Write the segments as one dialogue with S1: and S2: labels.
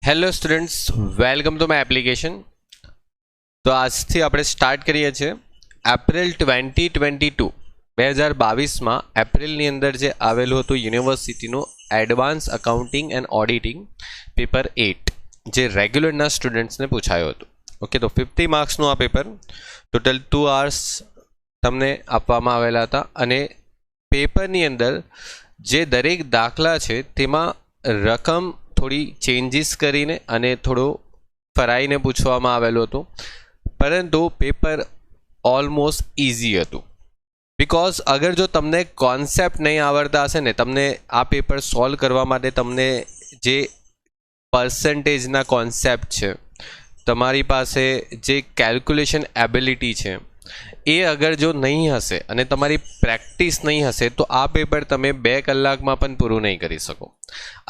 S1: Hello students, welcome to my application. તો આજથી આપણે સ્ટાર્ટ કરીએ છીએ. એપ્રિલ 2022 એપ્રિલની અંદર જે આવેલું હતું યુનિવર્સિટીનું advance accounting and auditing paper 8 જે રેગ્યુલરના સ્ટુડન્ટ્સને પૂછાયું હતું. ઓકે, તો 50 માર્ક્સનું આ પેપર ટોટલ 2 hours તમને આપવામાં આવેલા હતા અને પેપરની અંદર જે દરેક દાખલા છે તેમાં રકમ થોડી ચેન્જીસ કરીને અને થોડું ફરાઈને પૂછવામાં આવેલું હતું, પરંતુ પેપર ઓલમોસ્ટ ઇઝી હતું. બિકોઝ અગર જો તમને કોન્સેપ્ટ નહીં આવડતા હશે ને, તમને આ પેપર સોલ્વ કરવા માટે તમને જે પર્સન્ટેજના કોન્સેપ્ટ છે, તમારી પાસે જે કેલ્ક્યુલેશન એબિલિટી છે, એ અગર જો નહીં હશે અને તમારી પ્રેક્ટિસ નહીં હશે તો આ પેપર તમે 2 કલાકમાં પણ પૂરું નહીં કરી શકો.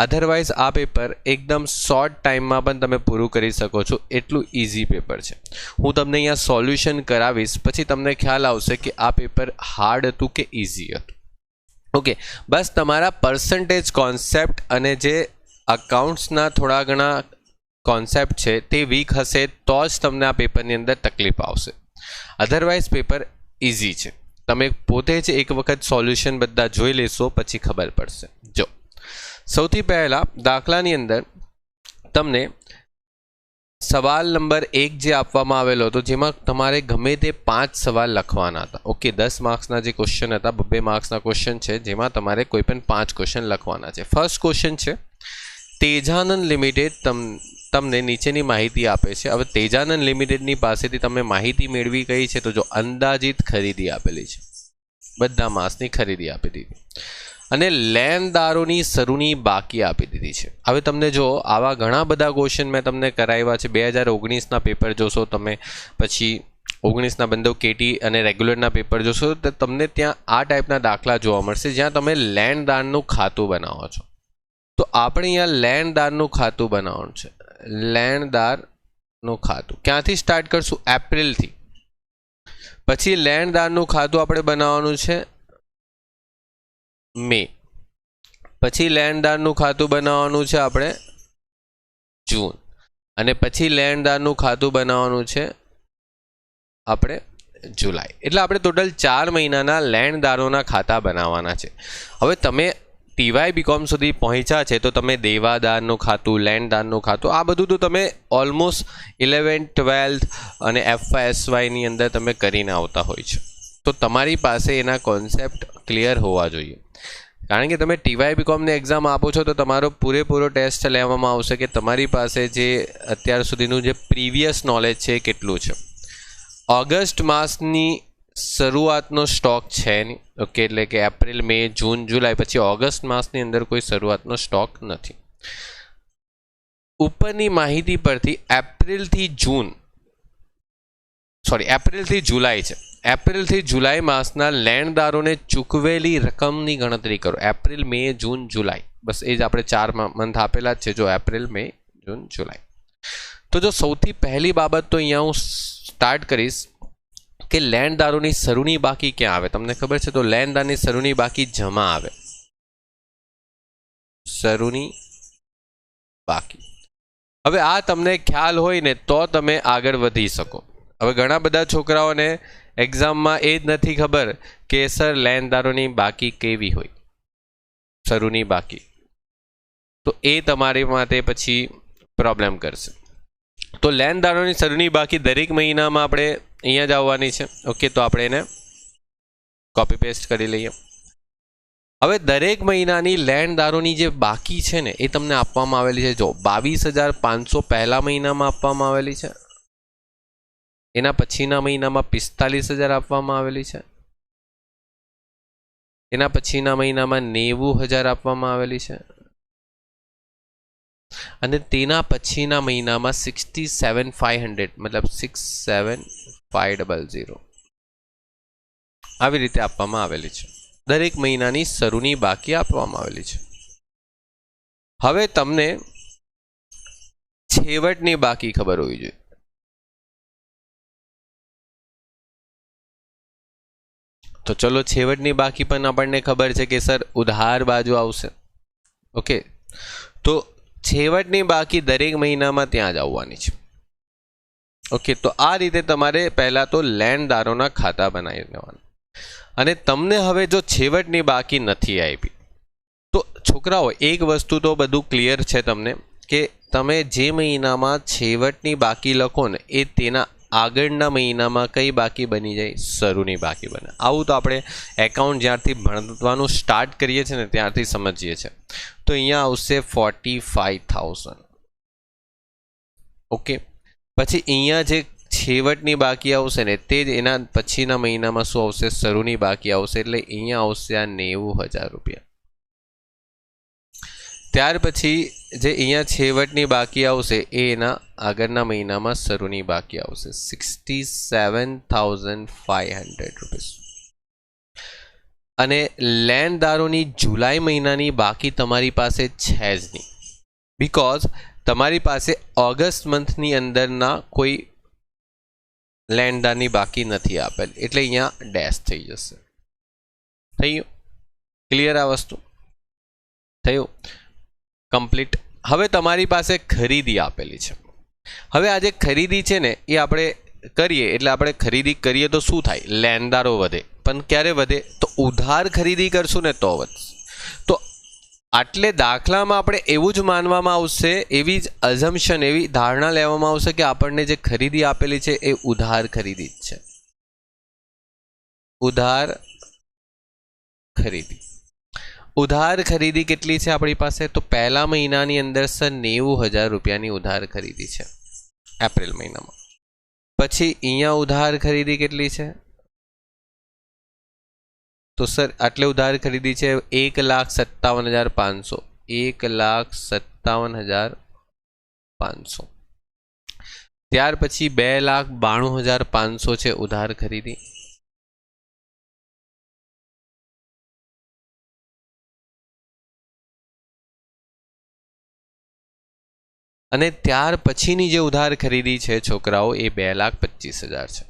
S1: અધરવાઇઝ આ પેપર એકદમ શોર્ટ ટાઈમમાં પણ તમે પૂરું કરી શકો છો, એટલું ઇઝી પેપર છે. હું તમને અહીંયા સોલ્યુશન કરાવીશ, પછી તમને ખ્યાલ આવશે કે આ પેપર હાર્ડ હતું કે ઇઝી હતું. ઓકે, બસ તમારા પર્સન્ટેજ કોન્સેપ્ટ અને જે અકાઉન્ટ્સના થોડા ઘણા કોન્સેપ્ટ છે તે વીક હશે તો જ તમને આ પેપરની અંદર તકલીફ આવશે. અધરવાઇઝ પેપર ઇઝી છે. તમે પોતે જ એક વખત સોલ્યુશન બધા જોઈ લેશો પછી ખબર પડશે. જો સૌથી પહેલાં દાખલાની અંદર તમને સવાલ નંબર 1 જે આપવામાં આવેલો હતો, જેમાં તમારે ગમે તે 5 સવાલ લખવાના હતા. ઓકે, 10 માર્ક્સના જે ક્વેશ્ચન હતા, 2 માર્ક્સના ક્વેશ્ચન છે, જેમાં તમારે કોઈ પણ 5 ક્વેશ્ચન લખવાના છે. ફર્સ્ટ ક્વેશ્ચન છે, તેજાનંદ લિમિટેડ તમને નીચેની માહિતી આપે છે. હવે તેજાનંદ લિમિટેડની પાસેથી તમે માહિતી મેળવી કઈ છે, તો જો અંદાજિત ખરીદી આપેલી છે, બધા માસની ખરીદી આપી દીધી અને લેણદારોની શરૂની બાકી આપી દીધી છે. હવે તમને જો આવા ઘણા બધા ક્વેશ્ચન મેં તમને કરાવ્યા છે. 2019ના પેપર જોશો તમે, પછી 19ના બંધો કેટી અને રેગ્યુલરના પેપર જોશો તો તમને ત્યાં આ ટાઈપના દાખલા જોવા મળશે, જ્યાં તમે લેણદારનું ખાતું બનાવો છો. તો આપણે અહીંયા લેણદારનું ખાતું બનાવવાનું છે. લેણદારનું ખાતું ક્યાંથી સ્ટાર્ટ કરશું? એપ્રિલથી. પછી લેણદારનું ખાતું આપણે બનાવવાનું છે મે. પછી લેણદારનું ખાતું બનાવવાનું છે આપણે જૂન. અને પછી લેણદારનું ખાતું બનાવવાનું છે આપણે જુલાઈ. એટલે આપણે ટોટલ 4 મહિનાના લેણદારોના ખાતા બનાવવાના છે. હવે તમે ટીવાય બીકોમ સુધી પહોંચ્યા છે તો તમે દેવાદારનું ખાતું, લેણદારનું ખાતું, આ બધું તો તમે ઓલમોસ્ટ 11th 12th અને FYSYની અંદર તમે કરીને આવતા હોય છે. તો તમારી પાસે એના કોન્સેપ્ટ ક્લિયર હોવા જોઈએ. કારણ કે તમે ટીવાય બીકોમની એક્ઝામ આપો છો તો તમારો પૂરેપૂરો ટેસ્ટ લેવામાં આવશે કે તમારી પાસે જે અત્યાર સુધીનું જે પ્રીવિયસ નોલેજ છે એ કેટલું છે. ઓગસ્ટ માસની શરૂઆતનો સ્ટોક છે નહીં. ઓકે, એટલે કે એપ્રિલ, મે, જૂન, જુલાઈ, પછી ઓગસ્ટ માસની અંદર કોઈ શરૂઆતનો સ્ટોક નથી. ઉપરની માહિતી પરથી એપ્રિલથી જુલાઈ છે. એપ્રિલથી જુલાઈ માસના લેણદારોને ચૂકવેલી રકમની ગણતરી કરો. એપ્રિલ, મે, જૂન, જુલાઈ, બસ એ જ આપણે 4 મંથ આપેલા જ છે. જો એપ્રિલ, મે, જૂન, જુલાઈ. તો જો સૌથી પહેલી બાબત તો અહીંયા હું સ્ટાર્ટ કરીશ કે લેણદારોની શરૂની બાકી ક્યાં આવે? તમને ખબર છે, તો લેણદારની શરૂની બાકી જમા આવે. શરૂની બાકી. હવે આ તમને ખ્યાલ હોય ને તો તમે આગળ વધી શકો. હવે ઘણા બધા છોકરાઓને એક્ઝામમાં એ જ નથી ખબર કે સર લેણદારોની બાકી કેવી હોય, શરૂની બાકી. તો એ તમારી માટે પછી પ્રોબ્લેમ કરશે. તો લેણદારોની શરૂની બાકી દરેક મહિનામાં આપણે અહીંયા જ આવવાની છે. ઓકે, તો આપણે એને કોપી પેસ્ટ કરી લઈએ. હવે દરેક મહિનાની લેણદારોની જે બાકી છે ને એ તમને આપવામાં આવેલી છે. જો 22,500 પહેલા મહિનામાં આપવામાં આવેલી છે, એના પછીના મહિનામાં 45,000 આપવામાં આવેલી છે, એના પછીના મહિનામાં 90,000 આપવામાં આવેલી છે, અને તેના પછીના મહિનામાં 67,500 મતલબ 67,500 આવી રીતે આપવામાં આવેલી છે. દરેક મહિનાની શરૂની બાકી આપવામાં આવેલી છે. હવે તમને છેવટની બાકી ખબર હોવી જોઈએ. તો ચલો, છેવટની બાકી પણ આપણને ખબર છે કે સર ઉધાર બાજુ આવશે. ઓકે, તો છેવટની બાકી દરેક મહિનામાં ત્યાં જ આવવાની છે. ઓકે, તો આ રીતે તમારે પહેલાં તો લેણદારોના ખાતા બનાવી દેવાના. અને તમને હવે જો છેવટની બાકી નથી આપી તો છોકરાઓ એક વસ્તુ તો બધું ક્લિયર છે તમને કે તમે જે મહિનામાં છેવટની બાકી લખો ને એ તેના આગળના મહિનામાં કઈ બાકી બની જાય? શરૂની બાકી બને. આવું તો આપણે એકાઉન્ટ જ્યારથી ભણવાનું સ્ટાર્ટ કરીએ છીએ ને ત્યારથી સમજીએ છીએ. તો અહીંયા આવશે 45,000. ઓકે, પછી અહીંયા જે છેવટની બાકી આવશે ને તે જ એના પછીના મહિનામાં શું આવશે? શરૂની બાકી આવશે. એટલે અહીંયા આવશે આ 90,000 રૂપિયા. ત્યાર પછી જે અહીંયા છેવટની બાકી આવશે એ એના આગળના મહિનામાં શરૂની બાકી આવશે 67,500 રૂપીસ. અને લેણદારોની જુલાઈ મહિનાની બાકી તમારી પાસે છે જ નહીં, બીકોઝ તમારી પાસે ઓગસ્ટ મંથની અંદરના કોઈ લેણદારની બાકી નથી આપેલ, એટલે અહીંયા ડેશ થઈ જશે. થઈ ગયું ક્લિયર? આ વસ્તુ થયું કમ્પ્લીટ. હવે તમારી પાસે ખરીદી આપેલી છે. હવે આ જે ખરીદી છે ને એ આપણે કરીએ એટલે આપણે ખરીદી કરીએ તો શું થાય? લેણદારો વધે. પણ ક્યારે વધે? તો ઉધાર ખરીદી કરશું ને તો વધશે. તો આટલે દાખલામાં આપણે એવું જ માનવામાં આવશે, એવી જ અઝમ્પશન, એવી ધારણા લેવામાં આવશે કે આપણને જે ખરીદી આપેલી છે એ ઉધાર ખરીદી જ છે. ઉધાર ખરીદી. ઉધાર ખરીદી કેટલી છે આપણી પાસે? તો પહેલા મહિનાની અંદર સર 90,000 રૂપિયાની ઉધાર ખરીદી છે એપ્રિલ મહિનામાં. પછી અહીંયા ઉધાર ખરીદી કેટલી છે? તો સર આટલે ઉધાર ખરીદી છે 1,57,500. 1,57,500. ત્યાર પછી 2,92,500 છે ઉધાર ખરીદી. અને ત્યાર પછીની જે ઉધાર ખરીદી છે છોકરાઓ એ 2,25,000 છે.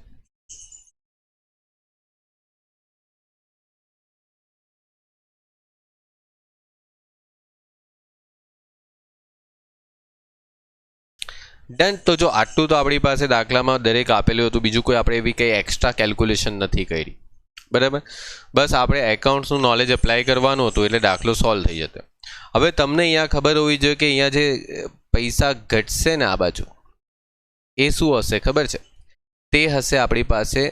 S1: ડન. તો જો આટલું તો આપણી પાસે દાખલામાં દરેક આપેલું હતું, બીજું કોઈ આપણે એવી કંઈ એક્સ્ટ્રા કેલ્ક્યુલેશન નથી કરી, બરાબર. બસ આપણે એકાઉન્ટ્સનું નોલેજ એપ્લાય કરવાનું હતું એટલે દાખલો સોલ્વ થઈ જતો. હવે તમને અહીંયા ખબર હોવી જોઈએ કે અહીંયા જે પૈસા ઘટશે ને આ બાજુ એ શું હશે ખબર છે? તે હશે આપણી પાસે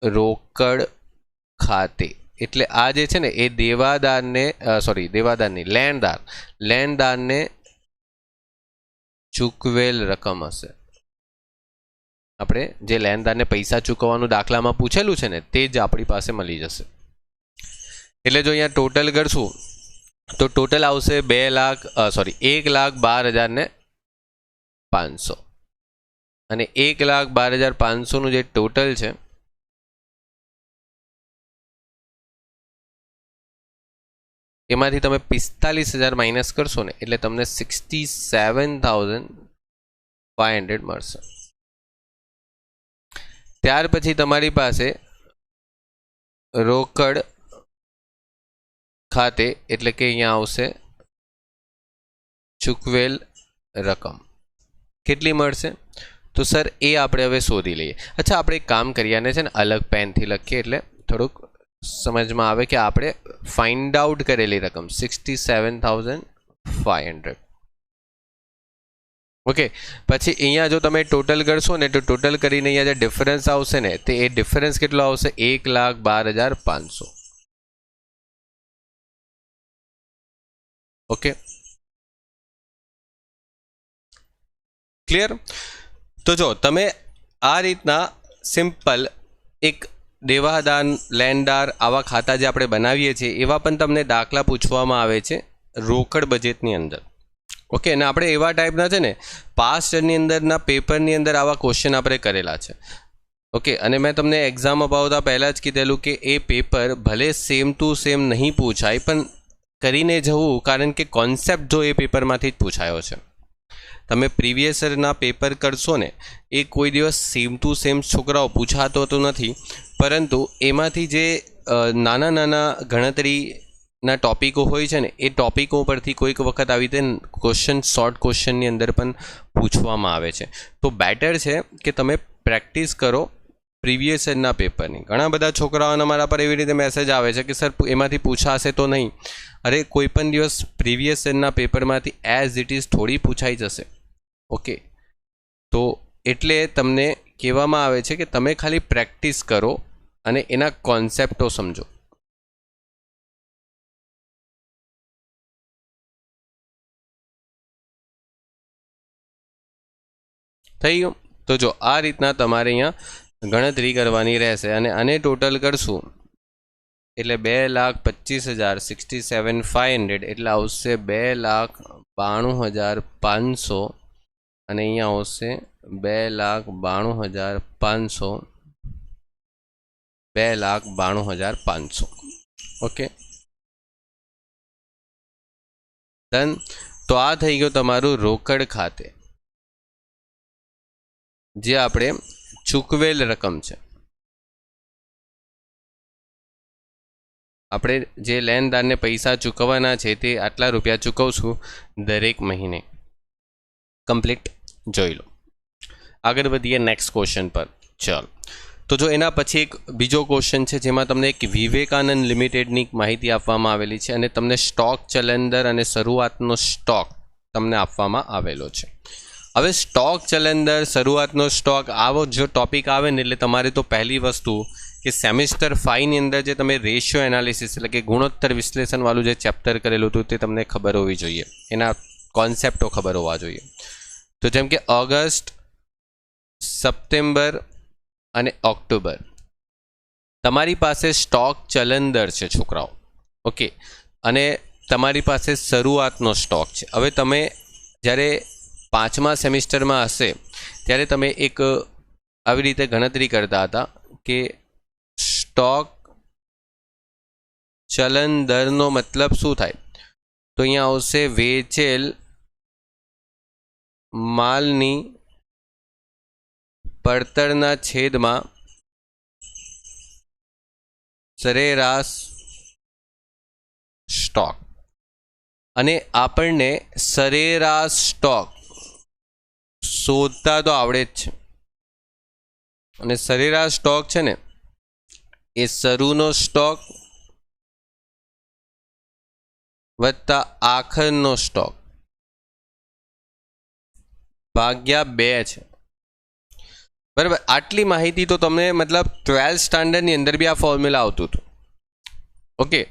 S1: રોકડ ખાતે. એટલે આ જે છે ને એ લેણદારને ચૂકવેલ રકમ હશે. આપણે જે લેણદારને પૈસા ચૂકવવાનું દાખલામાં પૂછેલું છે ને તે જ આપણી પાસે મળી જશે. એટલે જો અહીંયા ટોટલ કરશું તો ટોટલ આવશે 1,12,500. અને 1,12,500નું જે ટોટલ છે એમાંથી તમે 45,000 માઇનસ કરશો ને એટલે તમને 67,500 મળશે. ત્યાર પછી તમારી પાસે રોકડ ખાતે એટલે કે અહીંયા આવશે ચૂકવેલ રકમ કેટલી મળશે? તો સર એ આપણે હવે શોધી લઈએ. અચ્છા, આપણે એક કામ કરીએ, આને છે ને અલગ પેનથી લખીએ એટલે થોડુંક સમજમાં આવે કે આપણે ફાઇન્ડ આઉટ કરેલી રકમ 67,500. ઓકે, પછી અહીંયા જો તમે ટોટલ કરશો ને તો ટોટલ કરીને અહીંયા જે ડિફરન્સ આવશે ને તે એ ડિફરન્સ કેટલો આવશે? 1,12,500. Okay, clear? તો જો તમે આ રીતના સિમ્પલ એક દેવાદાર, લેણદાર આવા ખાતા જે આપણે બનાવીએ છીએ એવા પણ તમને દાખલા પૂછવામાં આવે છે રોકડ બજેટની અંદર. ઓકે, અને આપણે એવા ટાઈપના છે ને પાસ્ટ યરની અંદરના પેપરની અંદર આવા ક્વેશ્ચન આપણે કરેલા છે. ઓકે, અને મેં તમને એક્ઝામ અપાવતા પહેલાં જ કીધેલું કે એ પેપર ભલે સેમ ટુ સેમ નહીં પૂછાય પણ કરીને જવું, કારણ કે કોન્સેપ્ટ જો એ પેપરમાંથી જ પૂછાયો છે. તમે પ્રીવિયસ યરના પેપર કરશો ને એ કોઈ દિવસ સેમ ટુ સેમ છોકરાઓ પૂછાતો તો નથી, પરંતુ એમાંથી જે નાના નાના ગણતરી ના ટોપિકો હોય છે ને એ ટોપિકો પરથી કોઈક વખત આવી રીતે ક્વેશ્ચન શોર્ટ ક્વેશ્ચનની અંદર પણ પૂછવામાં આવે છે. તો બેટર છે કે તમે પ્રેક્ટિસ કરો પ્રીવિયસ યરના પેપરની. ઘણા બધા છોકરાઓના મારા પર એવી રીતે મેસેજ આવે છે કે સર એમાંથી પૂછાશે તો નહીં. અરે કોઈ પણ દિવસ પ્રીવિયસ યરના પેપરમાંથી એઝ ઇટ ઇઝ થોડી પૂછાઈ જશે. ઓકે, તો એટલે તમને કહેવામાં આવે છે કે તમે ખાલી પ્રેક્ટિસ કરો અને એના કોન્સેપ્ટો સમજો. થઈ ગયું? તો જો આ રીતના તમારે અહીંયા ગણતરી કરવાની રહેશે અને આને ટોટલ કરશું એટલે 2,25,067,500 એટલે આવશે 2,92,500 અને અહીંયા આવશે 2,92,500 2,92,500. Okay done. તો આ થઈ ગયું તમારું રોકડ ખાતે જે આપણે ચૂકવેલ રકમ છે. આપણે જે લેણદારને પૈસા ચૂકવવાના છે તે આટલા રૂપિયા ચૂકવશું દરેક મહિને. કમ્પ્લીટ. જોઈ લો. આગળ વધીએ નેક્સ્ટ ક્વેશ્ચન પર. ચાલો, તો જો એના પછી એક બીજો ક્વેશ્ચન છે જેમાં તમને એક વિવેકાનંદ લિમિટેડની માહિતી આપવામાં આવેલી છે અને તમને સ્ટોક ચલણ અને શરૂઆતનો સ્ટોક તમને આપવામાં આવેલો છે. હવે સ્ટોક ચલણ શરૂઆતનો સ્ટોક આવો જો ટોપિક આવે ને એટલે તમારે તો પહેલી વસ્તુ કે સેમિસ્ટર 5ની અંદર જે તમે રેશિયો એનાલિસિસ એટલે કે ગુણોત્તર વિશ્લેષણવાળું જે ચેપ્ટર કરેલું હતું તે તમને ખબર હોવી જોઈએ, એના કોન્સેપ્ટો ખબર હોવા જોઈએ. તો જેમ કે ઓગસ્ટ, સપ્ટેમ્બર અને ઓક્ટોબર તમારી પાસે સ્ટોક ચલણ દર છે છોકરાઓ. ઓકે, અને તમારી પાસે શરૂઆતનો સ્ટોક છે. હવે તમે જ્યારે 5મા સેમિસ્ટરમાં હશે ત્યારે તમે એક આવી રીતે ગણતરી કરતા હતા કે સ્ટોક ચલણ દરનો મતલબ શું થાય? તો અહીંયા આવશે વેચેલ માલની પડતરના છેદમાં સરેરાશ સ્ટોક. અને આપણને સરેરાશ સ્ટોક શોધતા તો આવડે જ છે. અને સરેરાશ સ્ટોક છે ને એ શરૂનો સ્ટોક વત્તા આખરનો સ્ટોક ભાગ્યા 2 છે. બરાબર, આટલી માહિતી તો તમને મતલબ 12th સ્ટાન્ડર્ડની અંદર બી આ ફોર્મ્યુલા આવતું હતું. ઓકે,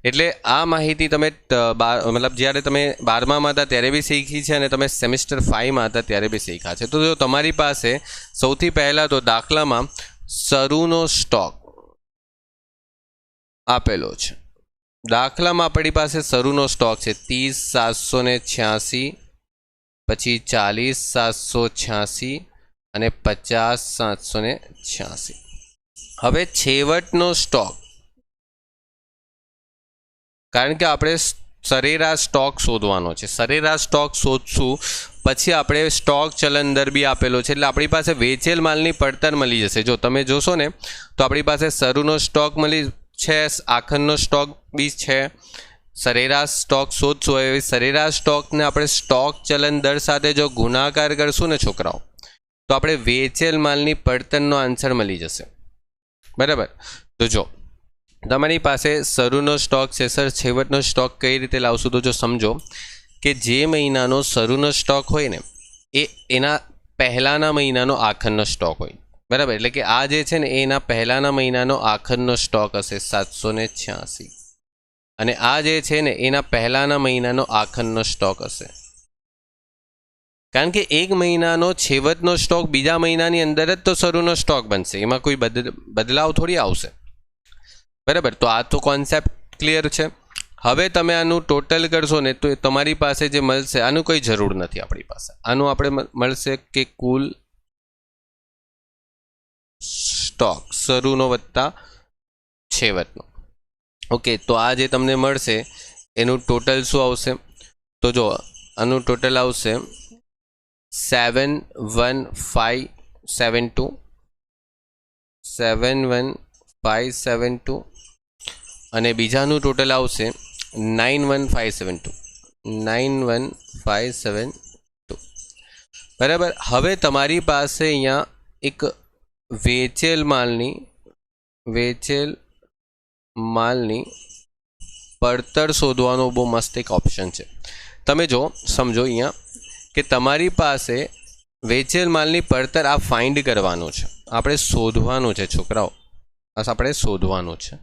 S1: એટલે આ માહિતી તમે મતલબ જ્યારે તમે 12મામાં હતા ત્યારે બી શીખી છે અને તમે સેમિસ્ટર 5માં હતા ત્યારે બી શીખ્યા છે. તો જો તમારી પાસે સૌથી પહેલાં તો દાખલામાં શરૂનો સ્ટોક આપેલો છે. દાખલામાં આપણી પાસે શરૂનો સ્ટોક છે 30,786, પછી 40,786 અને 50,786. હવે છેવટનો સ્ટોક, કારણ કે આપણે સરેરાશ સ્ટોક શોધવાનો છે, સરેરાશ સ્ટોક શોધશું પછી આપણે સ્ટોક ચલણ દર બી આપેલો છે એટલે આપણી પાસે વેચેલ માલની પડતર મળી જશે. જો તમે જોશો ને તો આપણી પાસે શરૂનો સ્ટોક મળી છે, આખરનો સ્ટોક બી છે, સરેરાશ સ્ટોક શોધશું. હવે સરેરાશ સ્ટોકને આપણે સ્ટોક ચલણ દર સાથે જો ગુણાકાર કરશું ને છોકરાઓ તો આપણે વેચેલ માલની પડતરનો આન્સર મળી જશે. બરાબર, તો જો તમારી પાસે શરૂનો સ્ટોક છે, સર છેવટનો સ્ટોક કઈ રીતે લાવશું? તો જો સમજો કે જે મહિનાનો શરૂનો સ્ટોક હોય ને એ એના પહેલાંના મહિનાનો આખરનો સ્ટોક હોય. બરાબર, એટલે કે આ જે છે ને એના પહેલાંના મહિનાનો આખરનો સ્ટોક હશે 786 અને આ જે છે ને એના પહેલાંના મહિનાનો આખરનો સ્ટોક હશે. કારણ કે એક મહિનાનો છેવટનો સ્ટોક બીજા મહિનાની અંદર જ તો શરૂનો સ્ટોક બનશે, એમાં કોઈ બદલાવ થોડી આવશે. બરાબર, તો આ તો કોન્સેપ્ટ ક્લિયર છે. હવે તમે આનું ટોટલ કરશો ને તો તમારી પાસે જે મળશે આનું કોઈ જરૂર નથી. આપણી પાસે આનું આપણે મળશે કે કુલ સ્ટોક શરૂનો વત્તા છેવટનો. ઓકે, તો આ જે તમને મળશે એનું ટોટલ શું આવશે? તો જો આનું ટોટલ આવશે 71572 અને બીજાનું ટોટલ આવશે 91572 બરાબર. હવે તમારી પાસે અહીંયા એક વેચેલ માલની પડતર શોધવાનો બહુ મસ્ત એક ઓપ્શન છે. તમે જો સમજો અહીંયા કે તમારી પાસે વેચેલ માલની પડતર આ ફાઇન્ડ કરવાનું છે, આપણે શોધવાનું છે છોકરાઓ, આપણે શોધવાનું છે.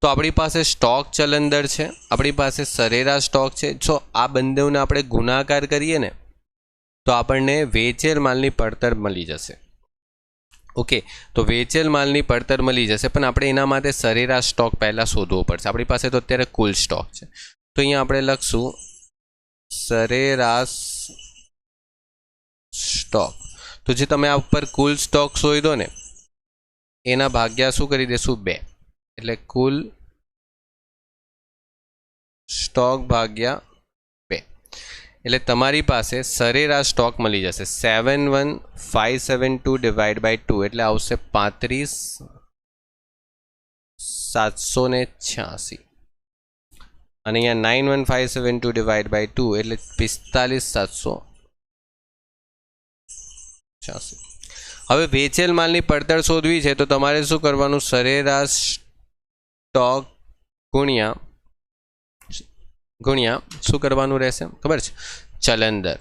S1: તો આપણી પાસે સ્ટોક ચલન દર છે, આપણી પાસે સરેરાશ સ્ટોક છે. જો આ બંનેને આપણે ગુણાકાર કરીએ ને તો આપણને વેચેલ માલની પડતર મળી જશે. ઓકે, તો વેચેલ માલની પડતર મળી જશે, પણ આપણે એના માટે સરેરાશ સ્ટોક પહેલાં શોધવો પડશે. આપણી પાસે તો અત્યારે કુલ સ્ટોક છે, તો અહીંયા આપણે લખશું સરેરાશ સ્ટોક. તો જે તમે આ ઉપર કુલ સ્ટોક શોધો ને એના ભાગ્યા શું કરી દેશું 2, એટલે કુલ સ્ટોક ભાગ્યા 2, એટલે તમારી પાસે સરેરાશ સ્ટોક મળી જશે 71572 ડિવાઈડ બાય 2, એટલે આવશે 35786. અને અહીંયા 91572 ડિવાઈડ બાય 2 એટલે 45786. હવે વેચેલ માલની પડતર શોધવી છે તો તમારે શું કરવાનું, સરેરાશ સ્ટોક ગુણ્યા શું કરવાનું રહેશે ખબર છે, ચલન દર.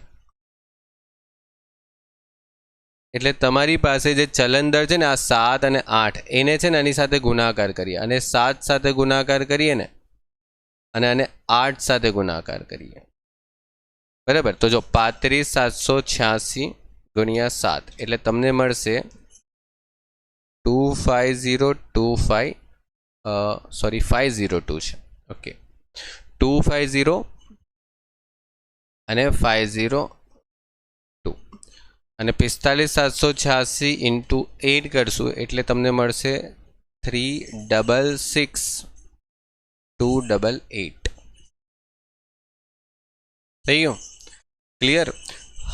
S1: એટલે તમારી પાસે જે ચલન દર છે ને આ 7 અને 8 એને છે ને આની સાથે ગુણાકાર કરીએ, અને 7 સાથે ગુણાકાર કરીએ ને અને આને 8 સાથે ગુણાકાર કરીએ, બરાબર. તો જો 35786 ગુણ્યા 7 એટલે તમને મળશે 502 છે. ઓકે, 250 અને 502 અને 45786 ઇન્ટુ 8 કરશું એટલે તમને મળશે 366288. થઈ ગયું? ક્લિયર?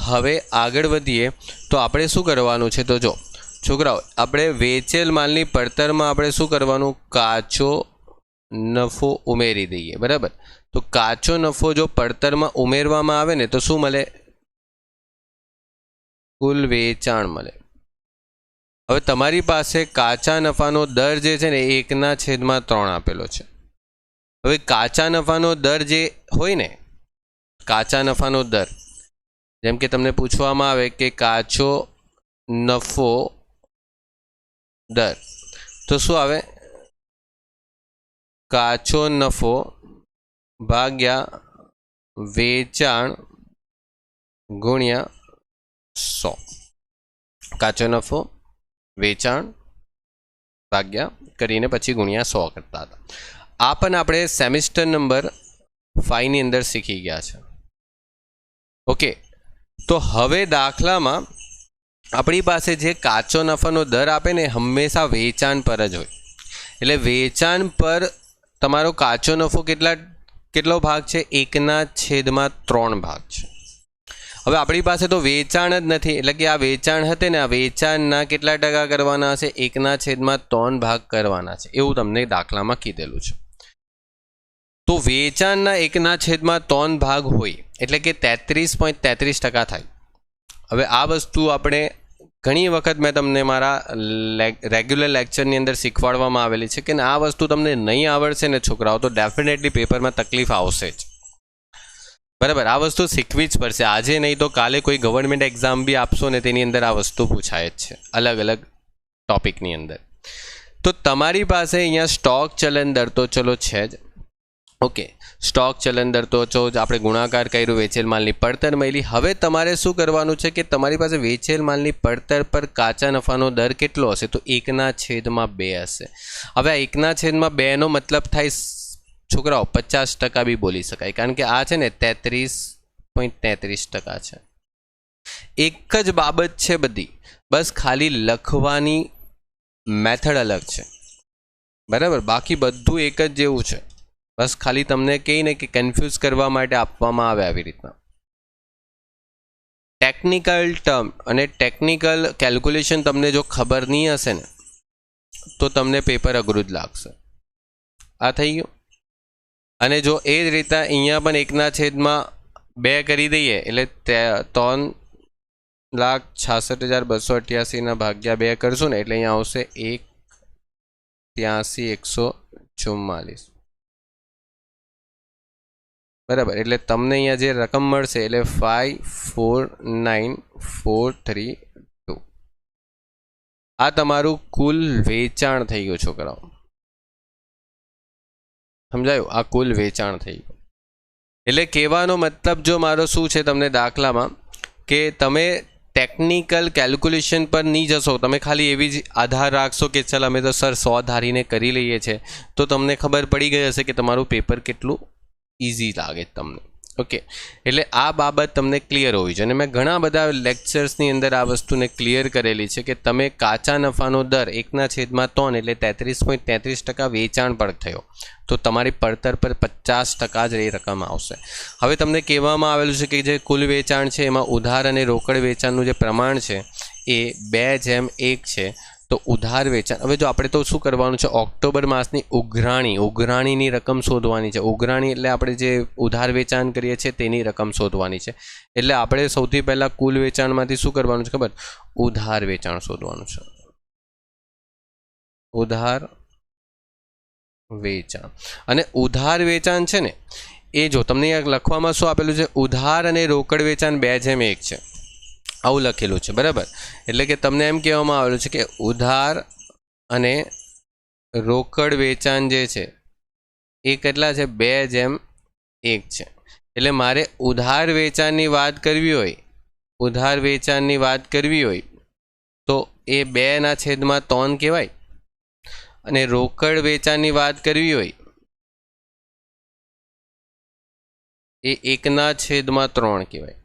S1: હવે આગળ વધીએ તો આપણે શું કરવાનું છે, તો જો છોકરાઓ આપણે વેચેલ માલની પડતરમાં આપણે શું કરવાનું, કાચો નફો ઉમેરી દઈએ, બરાબર. તો કાચો નફો જો પડતરમાં ઉમેરવામાં આવે ને તો શું મળે, કુલ વેચાણ મળે. હવે તમારી પાસે કાચા નફાનો દર જે છે ને 1/3 આપેલો છે. હવે કાચા નફાનો દર જે હોય ને, કાચા નફાનો દર, જેમ કે તમને પૂછવામાં આવે કે કાચો નફો દર, તો શું આવે, કાચો નફો ભાગ્યા વેચાણ ગુણ્યા 100. કાચો નફો વેચાણ ભાગ્યા કરીને પછી ગુણ્યા 100 કરતા હતા. આ પણ આપણે સેમિસ્ટર નંબર 5 ની અંદર શીખી ગયા છે. ઓકે, તો હવે દાખલામાં આપણી પાસે જે કાચો નફાનો દર આપે ને હંમેશા વેચાણ પર જ હોય. એટલે વેચાણ પર તમારો કાચો નફો કેટલો ભાગ છે, 1/3 ભાગ છે. હવે આપણી પાસે તો વેચાણ જ નથી, એટલે કે આ વેચાણ હતે ને આ વેચાણના કેટલા ટકા કરવાના છે, 1/3 ભાગ કરવાના છે, એવું તમને દાખલામાં કીધેલું છે. તો વેચાણના 1/3 ભાગ હોય એટલે કે 33.33% થાય. હવે આ વસ્તુ આપણે ઘણી વખત મેં તમને મારા રેગ્યુલર લેક્ચરની અંદર શીખવાડવામાં આવેલી છે કે આ વસ્તુ તમને નહીં આવડશે ને છોકરાઓ તો ડેફિનેટલી પેપરમાં તકલીફ આવશે જ, બરાબર. આ વસ્તુ શીખવી જ પડશે, આજે નહીં તો કાલે કોઈ ગવર્મેન્ટ એક્ઝામ બી આપશો ને તેની અંદર આ વસ્તુ પૂછાય જ છે અલગ અલગ ટોપિકની અંદર. તો તમારી પાસે અહીંયા સ્ટોક ચલન દર તો ચલો છે જ. ઓકે, સ્ટોક ચલન દર તો આપણે ગુણાકાર કર્યું, વેચેલ માલની પડતર મળી. હવે તમારે શું કરવાનું છે કે તમારી પાસે વેચેલ માલની પડતર પર કાચા નફાનો દર કેટલો હશે, તો 1/2 હશે. હવે આ 1/2 નો મતલબ થાય છોકરાઓ 50% બી બોલી શકાય, કારણ કે આ છે ને 33.33% છે. એક જ બાબત છે બધી, બસ ખાલી લખવાની મેથડ અલગ છે, બરાબર. બાકી બધું એક જ જેવું છે, બસ ખાલી તમને કહીને કે કન્ફ્યુઝ કરવા માટે આપવામાં આવે આવી રીતના. ટેકનિકલ ટર્મ અને ટેકનિકલ કેલ્ક્યુલેશન તમને જો ખબર નહીં હશે ને તો તમને પેપર અઘરું જ લાગશે. આ થઈ ગયું. અને જો એ જ રીતે અહીંયા પણ 1/2 કરી દઈએ એટલે 3,66,288 ભાગ્યા 2 કરશું ને એટલે અહીંયા આવશે 1,83,144 બરાબર. એટલે તમને અહીંયા જે રકમ મળશે એટલે 549,432 આ તમારું કુલ વેચાણ થઈ ગયું છોકરાઓ. સમજાયું? આ કુલ વેચાણ થઈ ગયું. એટલે કહેવાનો મતલબ જો મારો શું છે તમને દાખલામાં કે તમે ટેકનિકલ કેલ્ક્યુલેશન પર નહીં જશો, તમે ખાલી એવી જ આધાર રાખશો કે ચાલ અમે તો સર 100 ધારીને કરી લઈએ છીએ, તો તમને ખબર પડી ગઈ હશે કે તમારું પેપર કેટલું ઇઝી લાગે તમને. ઓકે, એટલે આ બાબત તમને ક્લિયર હોવી જોઈએ. અને મેં ઘણા બધા લેક્ચર્સની અંદર આ વસ્તુને ક્લિયર કરેલી છે કે તમે કાચા નફાનો દર 1/3 એટલે 33.33% વેચાણ પર થયો તો તમારી પડતર પર 50% જ એ રકમ આવશે. હવે તમને કહેવામાં આવેલું છે કે જે કુલ વેચાણ છે એમાં ઉધાર અને રોકડ વેચાણનું જે પ્રમાણ છે એ 2:1 છે. તો ઉધાર વેચાણ, હવે જો આપણે તો શું કરવાનું છે, ઓક્ટોબર માસની ઉઘરાણીની રકમ શોધવાની છે. ઉઘરાણી એટલે આપણે જે ઉધાર વેચાણ કરીએ છીએ તેની રકમ શોધવાની છે. એટલે આપણે સૌથી પહેલાં કુલ વેચાણમાંથી શું કરવાનું છે ખબર? ઉધાર વેચાણ શોધવાનું છે. ઉધાર વેચાણ. અને ઉધાર વેચાણ છે ને એ જો તમને લખવામાં શું આપેલું છે, ઉધાર અને રોકડ વેચાણ 2:1 છે આવું લખેલું છે. બરાબર. એટલે કે તમને એમ કહેવામાં આવેલું છે કે ઉધાર અને રોકડ વેચાણ જે છે એ કેટલા છે? 2:1 છે. એટલે મારે ઉધાર વેચાણની વાત કરવી હોય તો એ 2/3 કહેવાય, અને રોકડ વેચાણની વાત કરવી હોય એ 1/3 કહેવાય.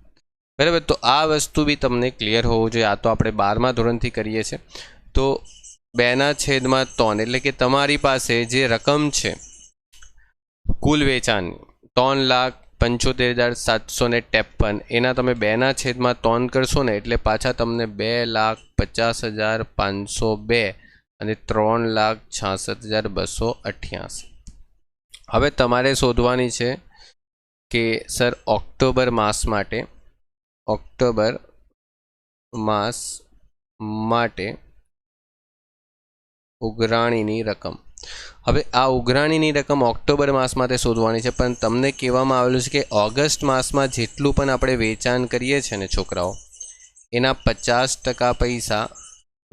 S1: બરાબર. તો આ વસ્તુ બી તમને ક્લિયર હોવું જોઈએ. આ તો આપણે 12મા ધોરણથી કરીએ છીએ. તો 2/3 એટલે કે તમારી પાસે જે રકમ છે કુલ વેચાણની 3,75,753 એના તમે 2/3 કરશો ને એટલે પાછા તમને 2,50,502 અને 3,66,288. હવે તમારે શોધવાની છે કે સર ઓક્ટોબર માસ માટે ઉઘરાણીની રકમ. હવે આ ઉઘરાણીની રકમ ઓક્ટોબર માસ માટે શોધવાની છે, પણ તમને કહેવામાં આવેલું છે કે ઓગસ્ટ માસમાં જેટલું પણ આપણે વેચાણ કરીએ છીએ ને છોકરાઓ એના 50% પૈસા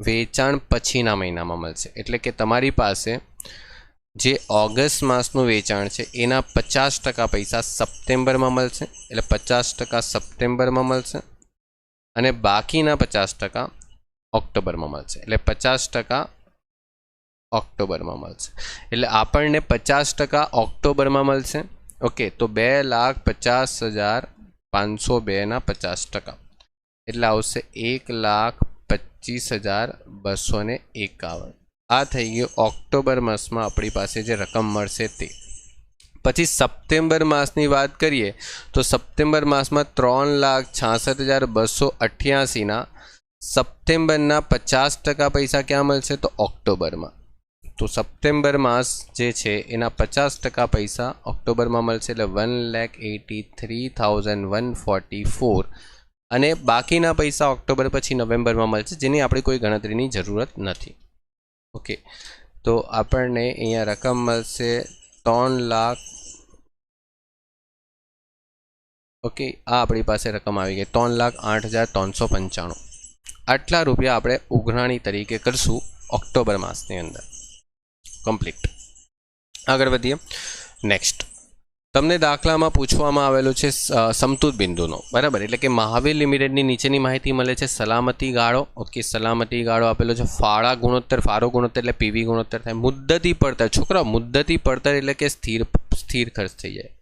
S1: વેચાણ પછીના મહિનામાં મળશે. એટલે કે તમારી પાસે જે ઓગસ્ટ માસનું વેચાણ છે એના 50% પૈસા સપ્ટેમ્બરમાં મળશે. એટલે 50% સપ્ટેમ્બરમાં મળશે અને બાકીના 50% ઓક્ટોબરમાં મળશે. એટલે 50% ઓક્ટોબરમાં મળશે. એટલે આપણને 50% ઓક્ટોબરમાં મળશે. ઓકે, તો 2,50,502 50% એટલે આવશે 1,25,251. આ થઈ ગયું ઓક્ટોબર માસમાં આપણી પાસે જે રકમ મળશે તે. પછી સપ્ટેમ્બર માસની વાત કરીએ તો સપ્ટેમ્બર માસમાં 3,66,288 સપ્ટેમ્બરના 50% પૈસા ક્યાં મળશે? તો ઓક્ટોબરમાં. તો સપ્ટેમ્બર માસ જે છે એના 50% પૈસા ઓક્ટોબરમાં મળશે. એટલે 1,83,144 અને બાકીના પૈસા ઓક્ટોબર પછી નવેમ્બરમાં મળશે, જેની આપણી કોઈ ગણતરીની જરૂરત નથી. ઓકે, તો આપણને અહીંયા રકમ મળશે 3 લાખ. ઓકે, આ આપણી પાસે રકમ આવી ગઈ 3,08,395. આટલા રૂપિયા આપણે ઉઘરાણી તરીકે કરશું ઓક્ટોબર માસની અંદર. કમ્પ્લીટ. આગળ વધીએ. નેક્સ્ટ તમને દાખલામાં પૂછવામાં આવેલું છે સમતુત બિંદુનો. બરાબર. એટલે કે મહાવીર લિમિટેડની નીચેની માહિતી મળે છે. સલામતી ગાળો. ઓકે, સલામતી ગાળો આપેલો છે. ફાળો ગુણોત્તર એટલે પીવી ગુણોત્તર થાય. મુદ્દતી પડતર. છોકરા, મુદ્દતી પડતર એટલે કે સ્થિર ખર્ચ થઈ જાય.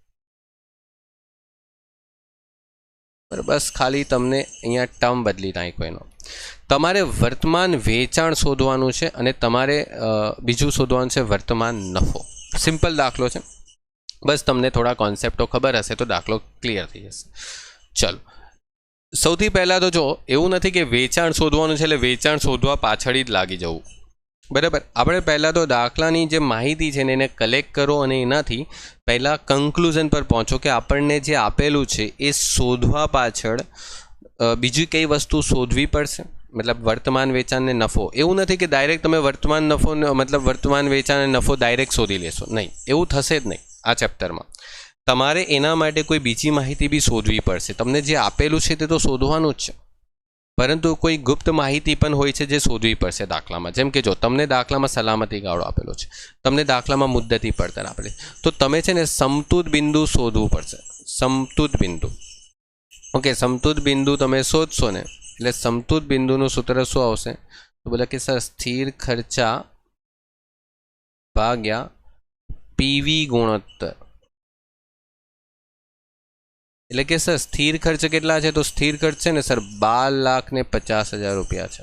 S1: બરાબર. બસ ખાલી તમને અહીંયા ટર્મ બદલી નાખ્યો એનો. તમારે વર્તમાન વેચાણ શોધવાનું છે અને તમારે બીજું શોધવાનું છે વર્તમાન નફો. સિમ્પલ દાખલો છે. બસ તમને થોડા કોન્સેપ્ટો ખબર હશે તો દાખલો ક્લિયર થઈ જશે. ચલો, સૌથી પહેલાં તો જો એવું નથી કે વેચાણ શોધવાનું છે એટલે વેચાણ શોધવા પાછળ જ લાગી જવું. બરાબર. આપણે પહેલાં તો દાખલાની જે માહિતી છે ને એને કલેક્ટ કરો અને એનાથી પહેલાં કન્ક્લુઝન પર પહોંચો કે આપણને જે આપેલું છે એ શોધવા પાછળ બીજી કઈ વસ્તુ શોધવી પડશે. મતલબ વર્તમાન વેચાણ ને નફો. એવું નથી કે ડાયરેક્ટ તમે વર્તમાન નફો મતલબ વર્તમાન વેચાણ અને નફો ડાયરેક્ટ શોધી લેશો. નહીં, એવું થશે જ નહીં આ ચેપ્ટરમાં. તમારે એના માટે કોઈ બીજી માહિતી બી શોધવી પડશે. તમને જે આપેલું છે તે તો શોધવાનું જ છે, પરંતુ કોઈ ગુપ્ત માહિતી પણ હોય છે જે શોધવી પડશે દાખલામાં. જેમ કે જો તમને દાખલામાં સલામતી ગાળો આપેલો છે, તમને દાખલામાં મુદ્દતી પડતર આપેલી, તો તમે છે ને સમતુત બિંદુ શોધવું પડશે. સમતુત બિંદુ. ઓકે, સમતુત બિંદુ તમે શોધશો ને એટલે સમતુત બિંદુનું સૂત્ર શું આવશે? તો બોલે કે સર સ્થિર ખર્ચા ભાગ્યા પીવી ગુણોત્તર. એટલે કે સર સ્થિર ખર્ચ કેટલા છે? તો સ્થિર ખર્ચ છે ને સર 12,50,000 રૂપિયા છે.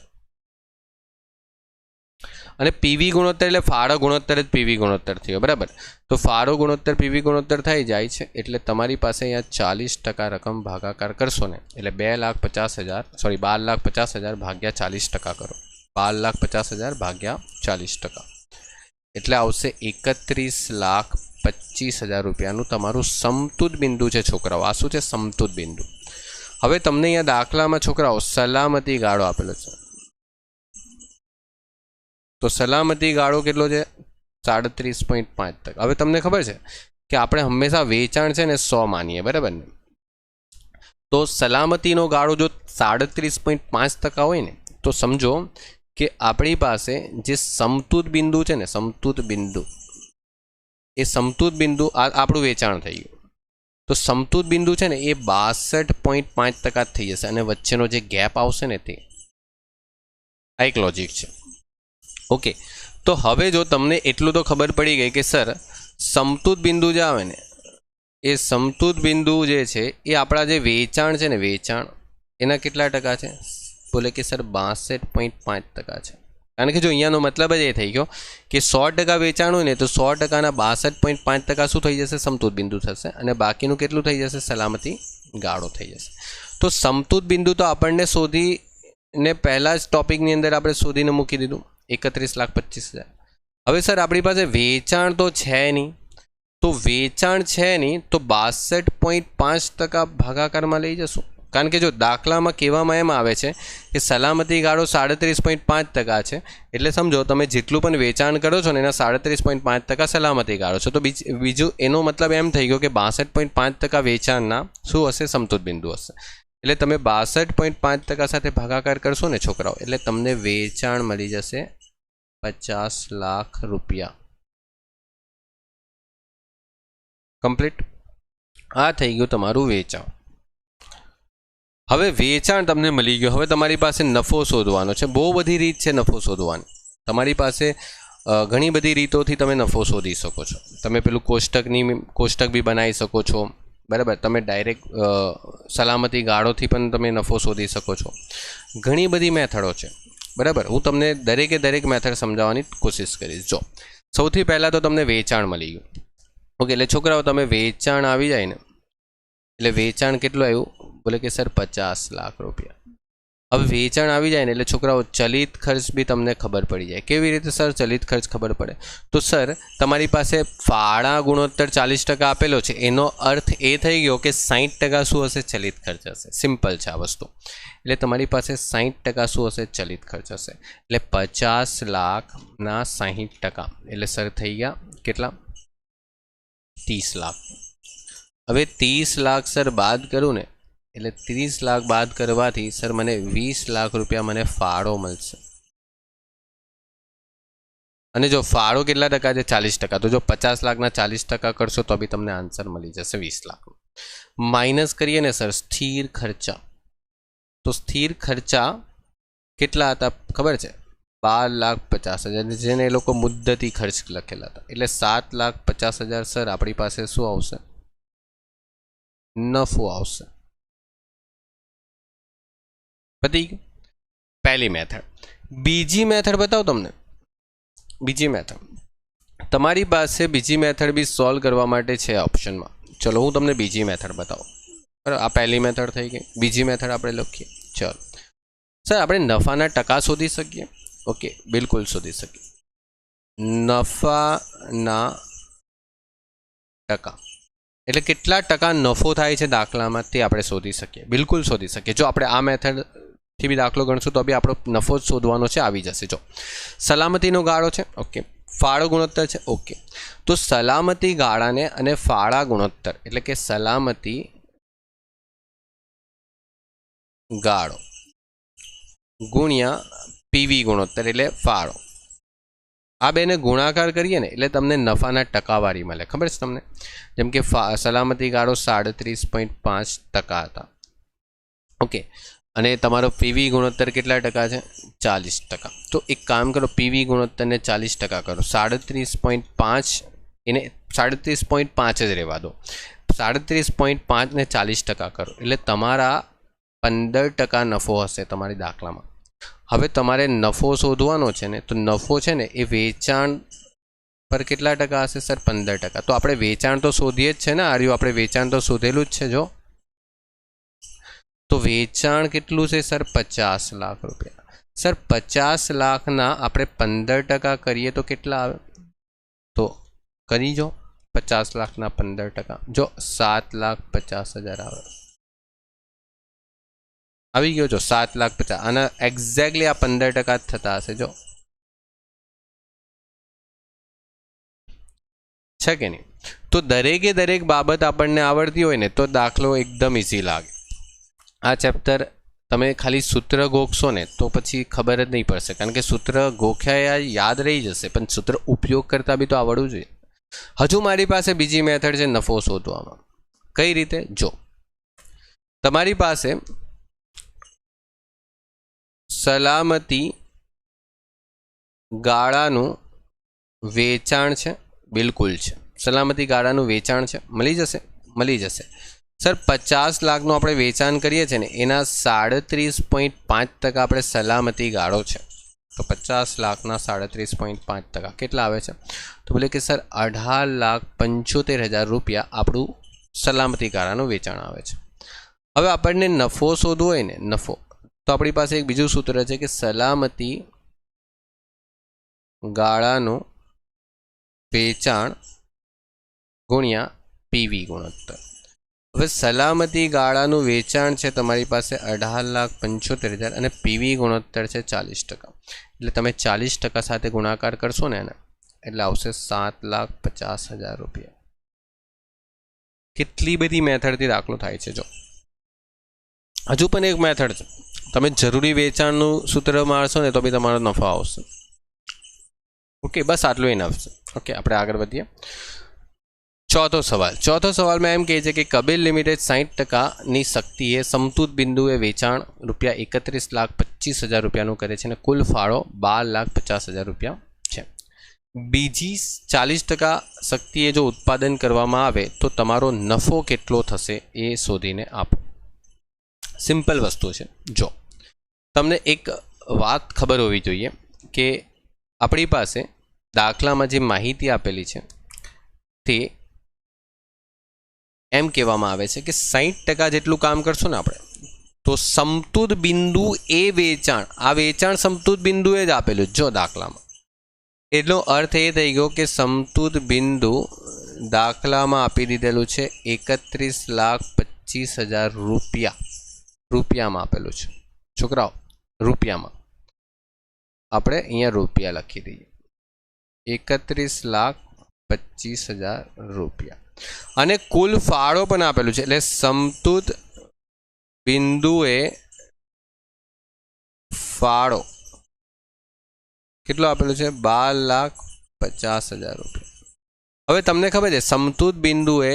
S1: અને પીવી ગુણોત્તર એટલે ફાળો ગુણોત્તર જ પીવી ગુણોત્તર થયો, બરાબર. તો ફાળો ગુણોત્તર પીવી ગુણોત્તર થઈ જાય છે એટલે તમારી પાસે અહીંયા 40% રકમ ભાગાકાર કરશો ને એટલે 12,50,000 ભાગ્યા 40% કરો. 12,50,000 ભાગ્યા 40% એટલે આવશે 31,25,000 રૂપિયાનું તમારું સમતુત બિંદુ છે છોકરાઓ. આ શું છે? સમતુત બિંદુ. હવે તમને અહીંયા દાખલામાં છોકરાઓ સલામતી ગાળો આપેલો છે. તો સલામતી ગાળો કેટલો છે? 37.5%. હવે તમને ખબર છે કે આપણે હંમેશા વેચાણ છે ને 100 માનીએ, બરાબર ને? તો સલામતીનો ગાળો જો 37.5% હોય ને તો સમજો કે આપણી પાસે જે સમતુત બિંદુ છે ને, સમતુત બિંદુ, એ સમતુત બિંદુ આપણું વેચાણ થઈ ગયું. તો સમતુત બિંદુ છે ને એ 62.5% થઈ જશે અને વચ્ચેનો જે ગેપ આવશે ને તે આ એક લોજિક છે. ઓકે, તો હવે જો તમને એટલું તો ખબર પડી ગઈ કે સર સમતુત બિંદુ જે આવે ને એ સમતુત બિંદુ જે છે એ આપણા જે વેચાણ છે ને, વેચાણ એના કેટલા ટકા છે? બોલે કે સર 62.5% છે. કારણ કે જો અહીંયાનો મતલબ જ એ થઈ ગયો કે 100% વેચાણ હોય ને તો 100%ના 62.5% શું થઈ જશે? સમતુત બિંદુ થશે અને બાકીનું કેટલું થઈ જશે? સલામતી ગાળો થઈ જશે. તો સમતુત બિંદુ તો આપણને શોધીને પહેલા જ ટોપિકની અંદર આપણે શોધીને મૂકી દીધું 31,25,000. હવે સર આપણી પાસે વેચાણ તો છે નહીં, તો વેચાણ છે નહીં તો 62.5% ભાગાકારમાં લઈ જશું. કારણ કે જો દાખલામાં કહેવામાં એમ આવે છે કે સલામતી ગાળો 37.5% છે એટલે સમજો તમે જેટલું પણ વેચાણ કરો છો ને એના 37.5% સલામતી ગાળો છે. તો બીજું એનો મતલબ એમ થઈ ગયો કે 62.5% વેચાણના શું હશે? સમતુત બિંદુ હશે. એટલે તમે 62.5% સાથે ભાગાકાર કરશો ને છોકરાઓ એટલે તમને વેચાણ મળી જશે 50 લાખ રૂપિયા. કમ્પ્લીટ. આ થઈ ગયું તમારું વેચાણ. હવે વેચાણ તમને મળી ગયું. હવે તમારી પાસે નફો શોધવાનો છે. બહુ બધી રીત છે નફો શોધવાની. તમારી પાસે ઘણી બધી રીતોથી તમે નફો શોધી શકો છો. તમે પેલું કોષ્ટક બી બનાવી શકો છો, બરાબર. તમે ડાયરેક્ટ સલામતી ગાળોથી પણ તમે નફો શોધી શકો છો. ઘણી બધી મેથડો છે, બરાબર. હું તમને દરેક મેથડ સમજાવવાની કોશિશ કરીશ. જો સૌથી પહેલાં તો તમને વેચાણ મળી ગયું. ઓકે, એટલે છોકરાઓ તમે વેચાણ આવી જાય ને એટલે વેચાણ કેટલું આવ્યું? બોલે કે સર 50 લાખ રૂપિયા. હવે વેચાણ આવી જાય ને એટલે છોકરાઓ ચલિત ખર્ચ બી તમને ખબર પડી જાય. કેવી રીતે સર ચલિત ખર્ચ ખબર પડે? તો સર તમારી પાસે ફાળા ગુણોત્તર 40% આપેલો છે, એનો અર્થ એ થઈ ગયો કે 60% શું હશે? ચલિત ખર્ચ હશે. સિમ્પલ છે આ વસ્તુ. એટલે તમારી પાસે 60% શું હશે? ચલિત ખર્ચ હશે. એટલે 50 લાખના 60% એટલે સર થઈ ગયા કેટલા? 30 લાખ. હવે 30 લાખ સર બાદ કરું ને એટલે 30 લાખ બાદ કરવાથી સર મને 20 લાખ રૂપિયા મને ફાળો મળશે. અને જો ફાળો કેટલા ટકા છે? 40%. તો જો 50 લાખના 40% કરશો તો બી તમને આન્સર મળી જશે 20 લાખ. માઇનસ કરીએ ને સર સ્થિર ખર્ચા. તો સ્થિર ખર્ચા કેટલા હતા ખબર છે? 12,50,000, જેને એ લોકો મુદ્દતી ખર્ચ લખેલા હતા. એટલે 7,50,000 સર આપણી પાસે શું આવશે? નફો આવશે. પતી ગયું. પહેલી મેથડ. બીજી મેથડ બતાવો તમને. બીજી મેથડ તમારી પાસે બીજી મેથડ બી સોલ્વ કરવા માટે છે ઓપ્શનમાં. ચલો હું તમને બીજી મેથડ બતાવું. બરાબર, આ પહેલી મેથડ થઈ ગઈ. બીજી મેથડ આપણે લખીએ. ચલો સર આપણે નફાના ટકા શોધી શકીએ? ઓકે, બિલકુલ શોધી શકીએ. નફાના ટકા એટલે કેટલા ટકા નફો થાય છે દાખલામાં તે આપણે શોધી શકીએ, બિલકુલ શોધી શકીએ. જો આપણે આ મેથડથી બી દાખલો ગણશું તો બી આપણો નફો જ શોધવાનો છે, આવી જશે. જો સલામતીનો ગાળો છે, ઓકે, ફાળો ગુણોત્તર છે, ઓકે. તો સલામતી ગાળાને અને ફાળા ગુણોત્તર એટલે કે સલામતી ગાળો ગુણ્યા પીવી ગુણોત્તર એટલે ફાળો, આ બેને ગુણાકાર કરીએ ને એટલે તમને નફાના ટકાવારી મળે. ખબર છે તમને? જેમ કે સલામતી ગાળો 37.5% હતા, ઓકે, અને તમારો પીવી ગુણોત્તર કેટલા ટકા છે? 40%. તો એક કામ કરો, પીવી ગુણોત્તરને 40% કરો, 37.5 એને 37.5 જ રહેવા દો, 37.5 ને 40% કરો એટલે તમારા 15% નફો હશે તમારી દાખલામાં. હવે તમારે નફો શોધવાનો છે ને, તો નફો છે ને એ વેચાણ પર કેટલા ટકા હશે સર? 15%. તો આપણે વેચાણ તો શોધીએ જ છે ને, આર્યું આપણે વેચાણ તો શોધેલું જ છે. જો તો વેચાણ કેટલું છે સર? 50 લાખ રૂપિયા. સર 50 લાખના આપણે 15% કરીએ તો કેટલા આવે? તો કરી જો 50 લાખના 15%, જો 7,50,000 આવે. આવી ગયો જો 7,50,000. અને એક્ઝેક્ટલી આ 15% જ થતા હશે. જો છે કે નહીં? તો દરેકે દરેક બાબત આપણને આવડતી હોય ને તો દાખલો એકદમ ઇઝી લાગે. આ ચેપ્ટર તમે ખાલી સૂત્ર ગોખશો ને તો પછી ખબર જ નહીં પડશે, કારણ કે સૂત્ર ગોખ્યા યાદ રહી જશે, પણ સૂત્ર ઉપયોગ કરતા બી તો આવડવું જોઈએ. હજુ મારી પાસે બીજી મેથડ છે નફો શોધવામાં. કઈ રીતે? જો તમારી પાસે સલામતી ગાળાનું વેચાણ છે, બિલકુલ છે, સલામતી ગાળાનું વેચાણ છે, મળી જશે. સર 50 લાખનું આપણે વેચાણ કરીએ છીએ ને એના 37.5% આપણે સલામતી ગાળો છે. તો 50 લાખના 37.5% કેટલા આવે છે? તો બોલે કે સર 18,75,000 રૂપિયા આપણું સલામતી ગાળાનું વેચાણ આવે છે. હવે આપણને નફો શોધવો હોય ને, નફો, તો આપણી પાસે એક બીજું સૂત્ર છે કે સલામતી ગાળાનું વેચાણ ગુણ્યા પીવી ગુણોત્તર. હવે સલામતી ગાળાનું વેચાણ છે તમારી પાસે 18,75,000 અને પીવી ગુણોત્તર છે 40%. એટલે તમે 40% સાથે ગુણાકાર કરશો ને એના એટલે આવશે 7,50,000 રૂપિયા. કેટલી બધી મેથડથી દાખલો થાય છે. જો હજુ પણ એક મેથડ છે, તમે જરૂરી વેચાણનું સૂત્ર મારશો ને તો બી તમારો નફો આવશે. ઓકે, બસ આટલું ઇનફ છે. ઓકે, આપણે આગળ વધીએ. ચોથો સવાલમાં એમ કહે છે કે કબીર લિમિટેડ 60%ની શક્તિએ સમતૂત બિંદુએ વેચાણ ₹31,25,000 રૂપિયાનું કરે છે અને કુલ ફાળો ₹12,50,000 રૂપિયા છે. બીજી 40% શક્તિએ જો ઉત્પાદન કરવામાં આવે તો તમારો નફો કેટલો થશે એ શોધીને આપો. સિમ્પલ વસ્તુ છે. જો તમને એક વાત ખબર હોવી જોઈએ કે આપણી પાસે દાખલામાં જે માહિતી આપેલી છે તે એમ કહેવામાં આવે છે કે 60% જેટલું કામ કરશું ને આપણે તો સમતૂત બિંદુ એ વેચાણ, આ વેચાણ સમતૂત બિંદુએ જ આપેલું જો દાખલામાં. એટલો અર્થ એ થઈ ગયો કે સમતૂત બિંદુ દાખલામાં આપી દીધેલું છે 31,25,000 રૂપિયામાં આપેલું છે. છોકરાઓ રૂપિયામાં, આપણે અહીંયા રૂપિયા લખી દઈએ, 31,25,000 રૂપિયા. અને કુલ ફાળો પણ આપેલું છે, એટલે સમતૂત બિંદુએ ફાળો કેટલો આપેલું છે? 12,50,000 રૂપિયા. હવે તમને ખબર છે સમતૂત બિંદુએ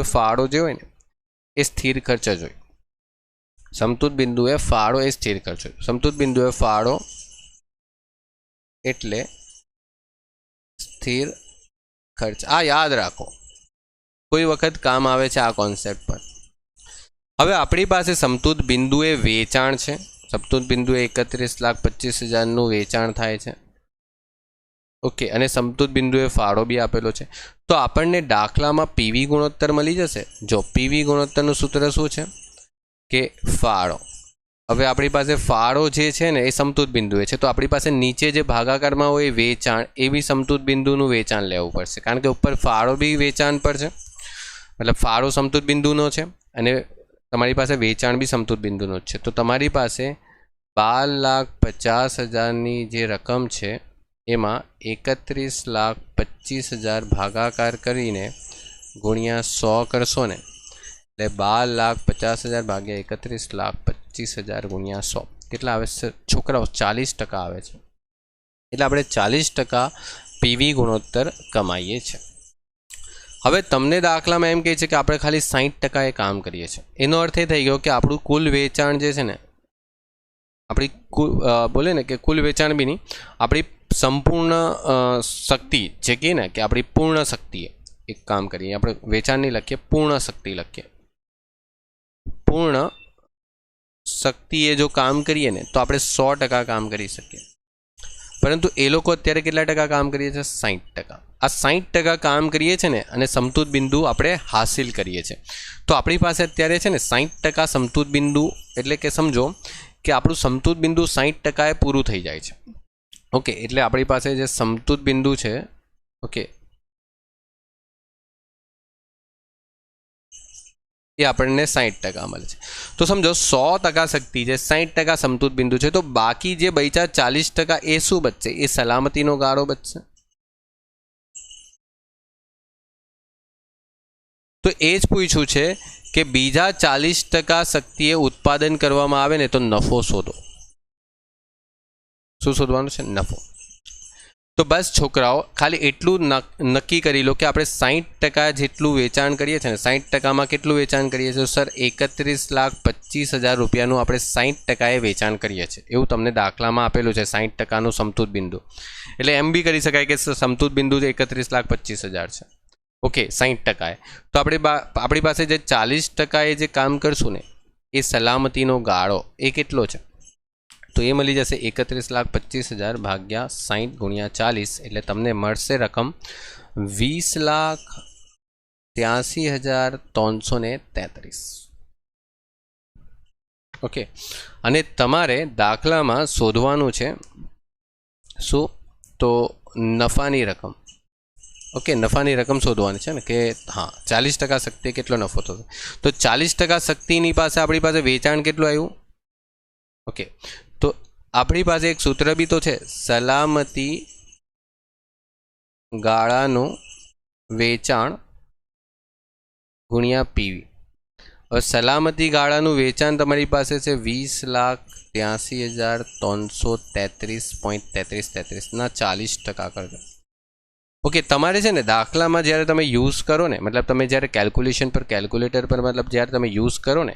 S1: ફાળો જે હોય ને એ સ્થિર ખર્ચ જ હોય. સમતૂત બિંદુએ ફાળો એ સ્થિર ખર્ચ હોય. સમતૂત બિંદુએ ફાળો એટલે સ્થિર ખર્ચ. આ યાદ રાખો, કોઈ વખત કામ આવે છે આ કોન્સેપ્ટ પર. હવે આપણી પાસે સમતૂત બિંદુએ વેચાણ છે, સમતૂત બિંદુએ 31,25,000નું વેચાણ થાય છે. ઓકે, અને સમતૂત બિંદુએ ફાળો બી આપેલો છે. તો આપણને દાખલામાં પીવી ગુણોત્તર મળી જશે. જો પીવી ગુણોત્તરનું સૂત્ર શું છે કે ફાળો હવે આપણી પાસે ફાળો જે છે ને એ સમતૂર બિંદુએ છે, તો આપણી પાસે નીચે જે ભાગાકારમાં હોય વેચાણ એ બી સમતૂર બિંદુનું વેચાણ લેવું પડશે, કારણ કે ઉપર ફાળો બી વેચાણ પર છે, મતલબ ફાળો સમતૂર બિંદુનો છે અને તમારી પાસે વેચાણ બી સમતૂર બિંદુનો જ છે. તો તમારી પાસે 12,50,000ની જે રકમ છે એમાં 31,25,000 ભાગાકાર કરીને ગુણ્યા 100 કરશો ને, એટલે 12,50,000 ભાગ્યા 31,25,000 ગુણ્યા 100 કેટલા આવે છે છોકરાઓ? 40% આવે છે. એટલે આપણે 40% પીવી ગુણોત્તર કમાઈએ છીએ. હવે તમને દાખલામાં એમ કહે છે કે આપણે ખાલી 60% એ કામ કરીએ છીએ. એનો અર્થ એ થઈ ગયો કે આપણું કુલ વેચાણ જે છે ને, આપણી બોલે ને કે કુલ વેચાણ બી નહીં, આપણી સંપૂર્ણ શક્તિ જે કહે ને કે આપણી પૂર્ણ શક્તિ એક કામ કરીએ, આપણે વેચાણ નહીં લખીએ, પૂર્ણ શક્તિ લખીએ. પૂર્ણ શક્તિએ જો કામ કરીએ ને તો આપણે 100% કામ કરી શકીએ, પરંતુ એ લોકો અત્યારે કેટલા ટકા કામ કરીએ છીએ? 60%. આ 60% કામ કરીએ છીએ ને અને સમતૂર બિંદુ આપણે હાસિલ કરીએ છીએ. તો આપણી પાસે અત્યારે છે ને 60% સમતૂર બિંદુ, એટલે કે સમજો કે આપણું સમતૂર બિંદુ 60% એ પૂરું થઈ જાય છે. ઓકે, એટલે આપણી પાસે જે સમતૂર બિંદુ છે, ઓકે, એ આપણને 60% મળે છે. તો સમજો 100% શક્તિ છે, 60% સમતૂર બિંદુ છે, તો બાકી જે બચ્યા 40% એ શું બચશે? એ સલામતીનો ગાળો બચશે. તો એ જ પૂછ્યું છે કે બીજા 40% શક્તિએ ઉત્પાદન કરવામાં આવે ને તો નફો શોધો. શું શોધવાનું છે? નફો. તો બસ છોકરાઓ ખાલી એટલું નક્કી કરી લો કે આપણે 60% જેટલું વેચાણ કરીએ છીએ ને, 60%માં કેટલું વેચાણ કરીએ છીએ? સર 31,25,000 રૂપિયાનું આપણે 60% એ વેચાણ કરીએ છીએ, એવું તમને દાખલામાં આપેલું છે. 60%નું સમતૂર બિંદુ, એટલે એમ બી કરી શકાય કે સમતૂર બિંદુ 31,25,000 છે. ઓકે, 60%. તો આપણી પાસે જે 40% એ જે કામ કરશું ને એ સલામતીનો ગાળો એ કેટલો છે? તો એ મળી જશે 31,25,000 ભાગ્યા 60 ગુણ્યા 40, એટલે તમને મળશે રકમ 20,83,333. ઓકે, અને તમારે દાખલામાં શોધવાનું છે શું? તો નફાની રકમ. ઓકે, નફાની રકમ શોધવાની છે ને કે હા 40% શક્તિ કેટલો નફો થશે? તો 40% શક્તિની પાસે આપણી પાસે વેચાણ કેટલું આવ્યું? ઓકે, તો આપણી પાસે એક સૂત્ર બી તો છે, સલામતી ગાળાનું વેચાણ ગુણ્યા પીવી. હવે સલામતી ગાળાનું વેચાણ તમારી પાસે છે 20,83,333.33 ના 40% કરજો. ઓકે, તમારે છે ને દાખલામાં જ્યારે તમે યુઝ કરો ને, મતલબ તમે જ્યારે કેલ્ક્યુલેટર પર મતલબ જ્યારે તમે યુઝ કરો ને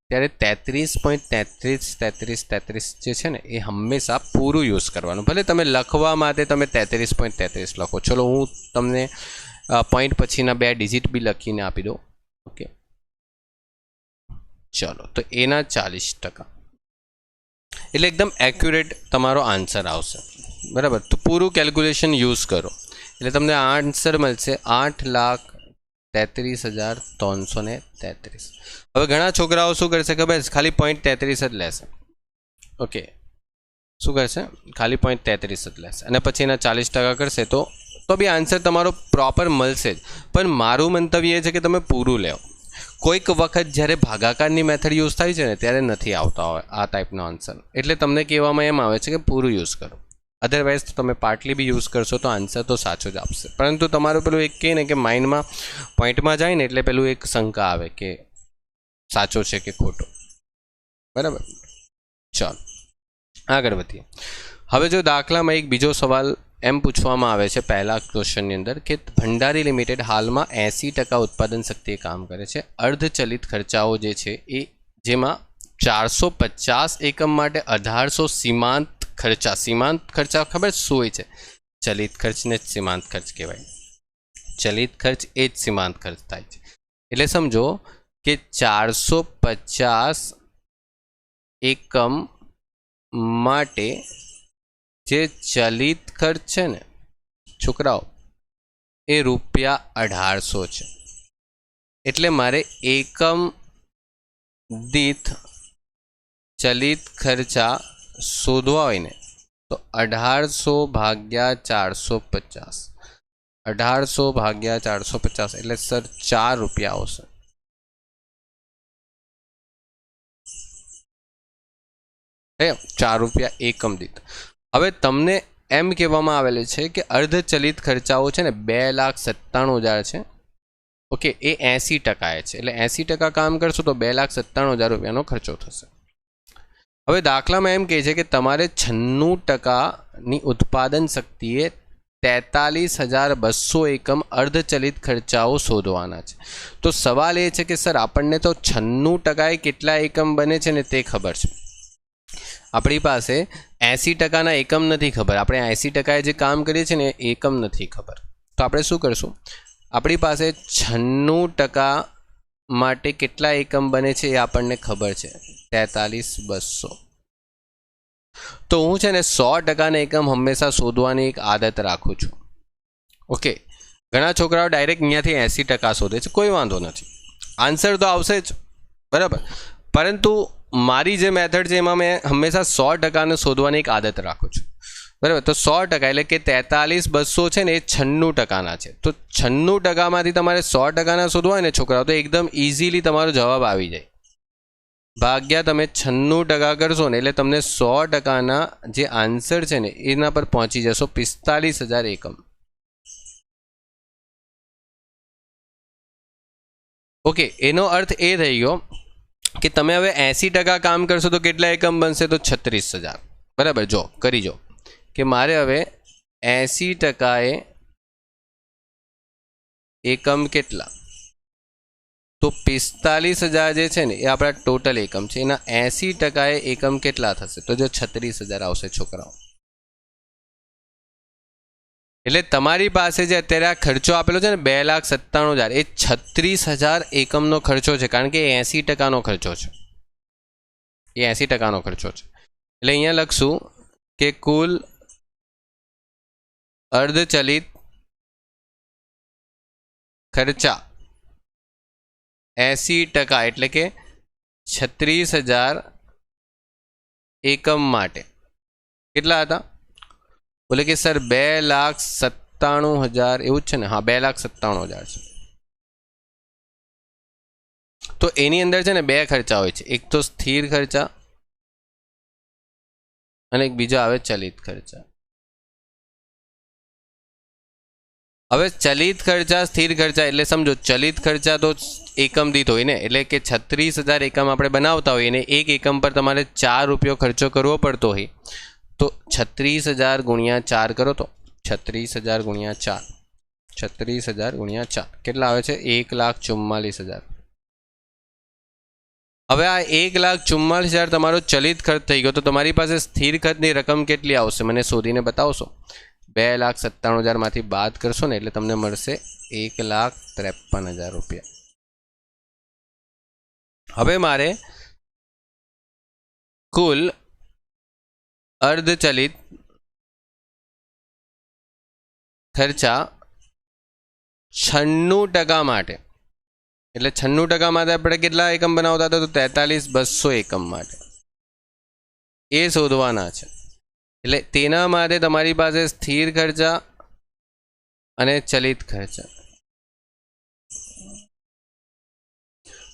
S1: ત્યારે 33.33 જે છે ને એ હંમેશા પૂરું યુઝ કરવાનું. ભલે તમે લખવા માટે તમે 33.33 લખો, ચલો હું તમને પોઈન્ટ પછીના 2 ડિજિટ બી લખીને આપી દઉં. ઓકે, ચલો, તો એના 40%, એટલે એકદમ એક્યુરેટ તમારો આન્સર આવશે. બરાબર, તો પૂરું કેલ્ક્યુલેશન યુઝ કરો એટલે તમને આન્સર મળશે 8,33,333. હવે ઘણા છોકરાઓ શું કરશે ખબર? ખાલી 0.33 જ લેશે. ઓકે, શું કરશે? ખાલી 0.33 જ લેશે અને પછી એના 40% કરશે તો બી આન્સર તમારો પ્રોપર મળશે જ. પણ મારું મંતવ્ય એ છે કે તમે પૂરું લેવો. કોઈક વખત જ્યારે ભાગાકારની મેથડ યુઝ થાય છે ને ત્યારે નથી આવતા હોય આ ટાઈપનો આન્સર, એટલે તમને કહેવામાં એમ આવે છે કે પૂરું યુઝ કરો. અધરવાઇઝ તમે પાર્ટલી બી યુઝ કરશો તો આન્સર તો સાચો જ આપશે, પરંતુ તમારું પેલું એક કહે ને કે માઇન્ડમાં પોઈન્ટમાં જાય ને એટલે પેલું એક શંકા આવે કે સાચો છે કે ખોટો. બરાબર, ચાલો આગળ વધીએ. હવે જો દાખલામાં એક બીજો સવાલ એમ પૂછવામાં આવે છે પહેલા ક્વેશ્ચનની અંદર કે ભંડારી લિમિટેડ હાલમાં 80% ઉત્પાદન શક્તિએ કામ કરે છે. અર્ધચલિત ખર્ચાઓ જે છે એ જેમાં 450 એકમ માટે 1800 સીમાંત ખર્ચા ખબર શું હોય છે? ચલિત ખર્ચને જ સીમાંત ખર્ચ કહેવાય. ચલિત ખર્ચ એ જ સીમાંત ખર્ચ થાય છે. એટલે સમજો કે 450 એકમ માટે જે ચલિત ખર્ચ છે ને છોકરાઓ એ ₹1800 છે. એટલે મારે એકમ દીઠ ચલિત ખર્ચા શોધવા હોય ને તો 1800 ભાગ્યા 450, 1800 ભાગ્યા 450 એટલે સર 4 રૂપિયા આવશે. ₹4 એકમ દીઠ. હવે તમને એમ કહેવામાં આવેલું છે કે અર્ધચલિત ખર્ચાઓ છે ને 2,97,000 છે. ઓકે, એ 80% છે, એટલે 80% કામ કરશો તો 2,97,000 રૂપિયાનો ખર્ચો થશે. હવે દાખલામાં એમ કહે છે કે તમારે 96%ની ઉત્પાદન શક્તિએ 43,200 એકમ અર્ધચલિત ખર્ચાઓ શોધવાના છે. તો સવાલ એ છે કે સર આપણને તો 96% કેટલા એકમ બને છે ને તે ખબર છે, આપણી પાસે 80%ના એકમ નથી ખબર. આપણે 80% જે કામ કરીએ છીએ ને એકમ નથી ખબર. તો આપણે શું કરશું, આપણી પાસે 96% માટે કેટલા એકમ બને છે એ આપણને ખબર છે, 43,200. તો હું છે ને 100%ના એકમ હંમેશા શોધવાની એક આદત રાખું છું. ઓકે, ઘણા છોકરાઓ ડાયરેક્ટ અહીંયાથી 80% શોધે છે, કોઈ વાંધો નથી, આન્સર તો આવશે જ, બરાબર. પરંતુ મારી જે મેથડ છે એમાં મેં હંમેશા 100%ને શોધવાની એક આદત રાખું છું, બરાબર. તો 100% એટલે કે 43,200 છે ને એ 96%ના છે. તો 96%માંથી તમારે 100%ના શોધવા હોય ને છોકરાઓ તો એકદમ ઇઝીલી તમારો જવાબ આવી જાય. ભાગ્યા તમે 96% કરશો ને એટલે તમને 100%ના જે આન્સર છે ને એના પર પહોંચી જશો, 45,000 એકમ. ઓકે, એનો અર્થ એ થઈ ગયો કે તમે હવે 80% કામ કરશો તો કેટલા એકમ બનશે, તો 36,000. બરાબર. જો કરી જો કે મારે હવે 80%એ એકમ કેટલા, તો 45,000 જે છે ને એ આપણા ટોટલ એકમ છે, એના 80%એ એકમ કેટલા થશે, તો જો 36,000 આવશે છોકરાઓ. એટલે તમારી પાસે જે અત્યારે આ ખર્ચો આપેલો છે ને 2,97,000 એ 36,000 એકમનો ખર્ચો છે, કારણ કે એ 80%નો ખર્ચો છે, એ 80%નો ખર્ચો છે. એટલે અહીંયા લખશું કે કુલ અર્ધચલિત ખર્ચા 80% એટલે કે 36,000 એકમ માટે કેટલા હતા, બોલે કે સર 2,97,000 એવું જ છે ને, હા 2,97,000 છે. તો એની અંદર છે ને બે ખર્ચા હોય છે, એક તો સ્થિર ખર્ચા અને એક બીજો આવે ચલિત ખર્ચા. હવે ચલિત ખર્ચા સ્થિર ખર્ચા એટલે સમજો, ચલિત ખર્ચા તો એકમ દીઠ હોય ને, એટલે કે 36,000 એકમ આપણે બનાવતા હોઈએ ને એક એકમ પર તમારે 4 રૂપિયો ખર્ચો કરવો પડતો હોય, તો 36,000 ગુણ્યા 4 કરો તો 36,000 ગુણ્યા 4, 36,000 ગુણ્યા 4 કેટલા આવે છે, 1,44,000. હવે આ 1,44,000 તમારો ચલિત ખર્ચ થઈ ગયો. તો તમારી પાસે સ્થિર ખર્ચની રકમ કેટલી આવશે મને શોધીને બતાવશો. 2,97,000 માંથી બાદ કરશો ને એટલે તમને મળશે 1,53,000 રૂપિયા. હવે મારે કુલ અર્ધચલિત ખર્ચા 96% માટે, એટલે 96% માટે આપણે કેટલા એકમ બનાવતા હતા, તો 43,200 એકમ માટે એ શોધવાના છે. એટલે તેના માટે તમારી પાસે સ્થિર ખર્ચા અને ચલિત ખર્ચા,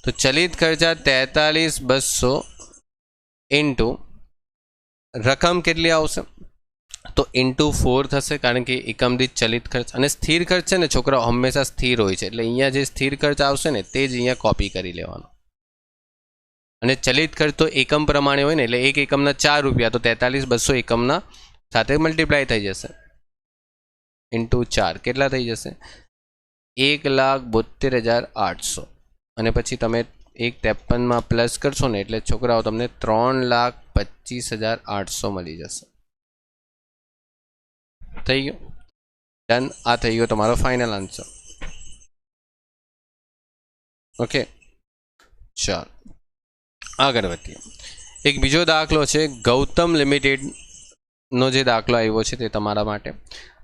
S1: તો ચલિત ખર્ચા 43,200 ઇન્ટુ રકમ કેટલી આવશે, તો ઇન્ટુ 4 થશે, કારણ કે એકમ દીઠ ચલિત ખર્ચ. અને સ્થિર ખર્ચ છે ને છોકરાઓ હંમેશા સ્થિર હોય છે, એટલે અહીંયા જે સ્થિર ખર્ચ આવશે ને તે જ અહીંયા કોપી કરી લેવાનો. અને ચલિત ખર્ચ તો એકમ પ્રમાણે હોય ને, એટલે એક એકમના 4 રૂપિયા, તો 43,200 એકમના સાથે મલ્ટીપ્લાય થઈ જશે, ઇન્ટુ 4 કેટલા થઈ જશે, 1,72,800. અને પછી તમે 1,53 પ્લસ કરશો ને એટલે છોકરાઓ તમને 3,25,800 મળી જશે. થઈ ગયું ડન. આ થઈ ગયો તમારો ફાઇનલ આન્સર. ઓકે, ચાલો આગળ વધીએ. એક બીજો દાખલો છે ગૌતમ લિમિટેડનો જે દાખલો આવ્યો છે તે તમારા માટે.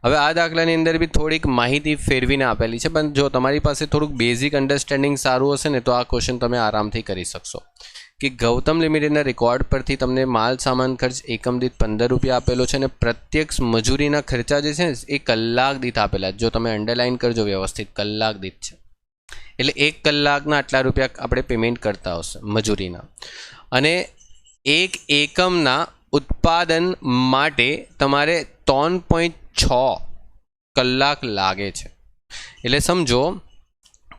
S1: હવે આ દાખલાની અંદર બી થોડીક માહિતી ફેરવીને આપેલી છે, પણ જો તમારી પાસે થોડુંક બેઝિક અન્ડરસ્ટેન્ડિંગ સારું હશે ને તો આ ક્વેશ્ચન તમે આરામથી કરી શકશો. કે ગૌતમ લિમિટેડના રેકોર્ડ પરથી તમને માલ સામાન ખર્ચ એકમ દીઠ 15 રૂપિયા આપેલો છે અને પ્રત્યક્ષ મજૂરીના ખર્ચા જે છે એ કલાક દીઠ આપેલા. જો તમે અંડરલાઇન કરજો વ્યવસ્થિત, કલાક દીઠ છે એટલે 1 કલાકના આટલા રૂપિયા આપણે પેમેન્ટ કરતા હશે મજૂરીના. અને 1 એકમના ઉત્પાદન માટે તમારે 3.6 કલાક લાગે છે. એટલે સમજો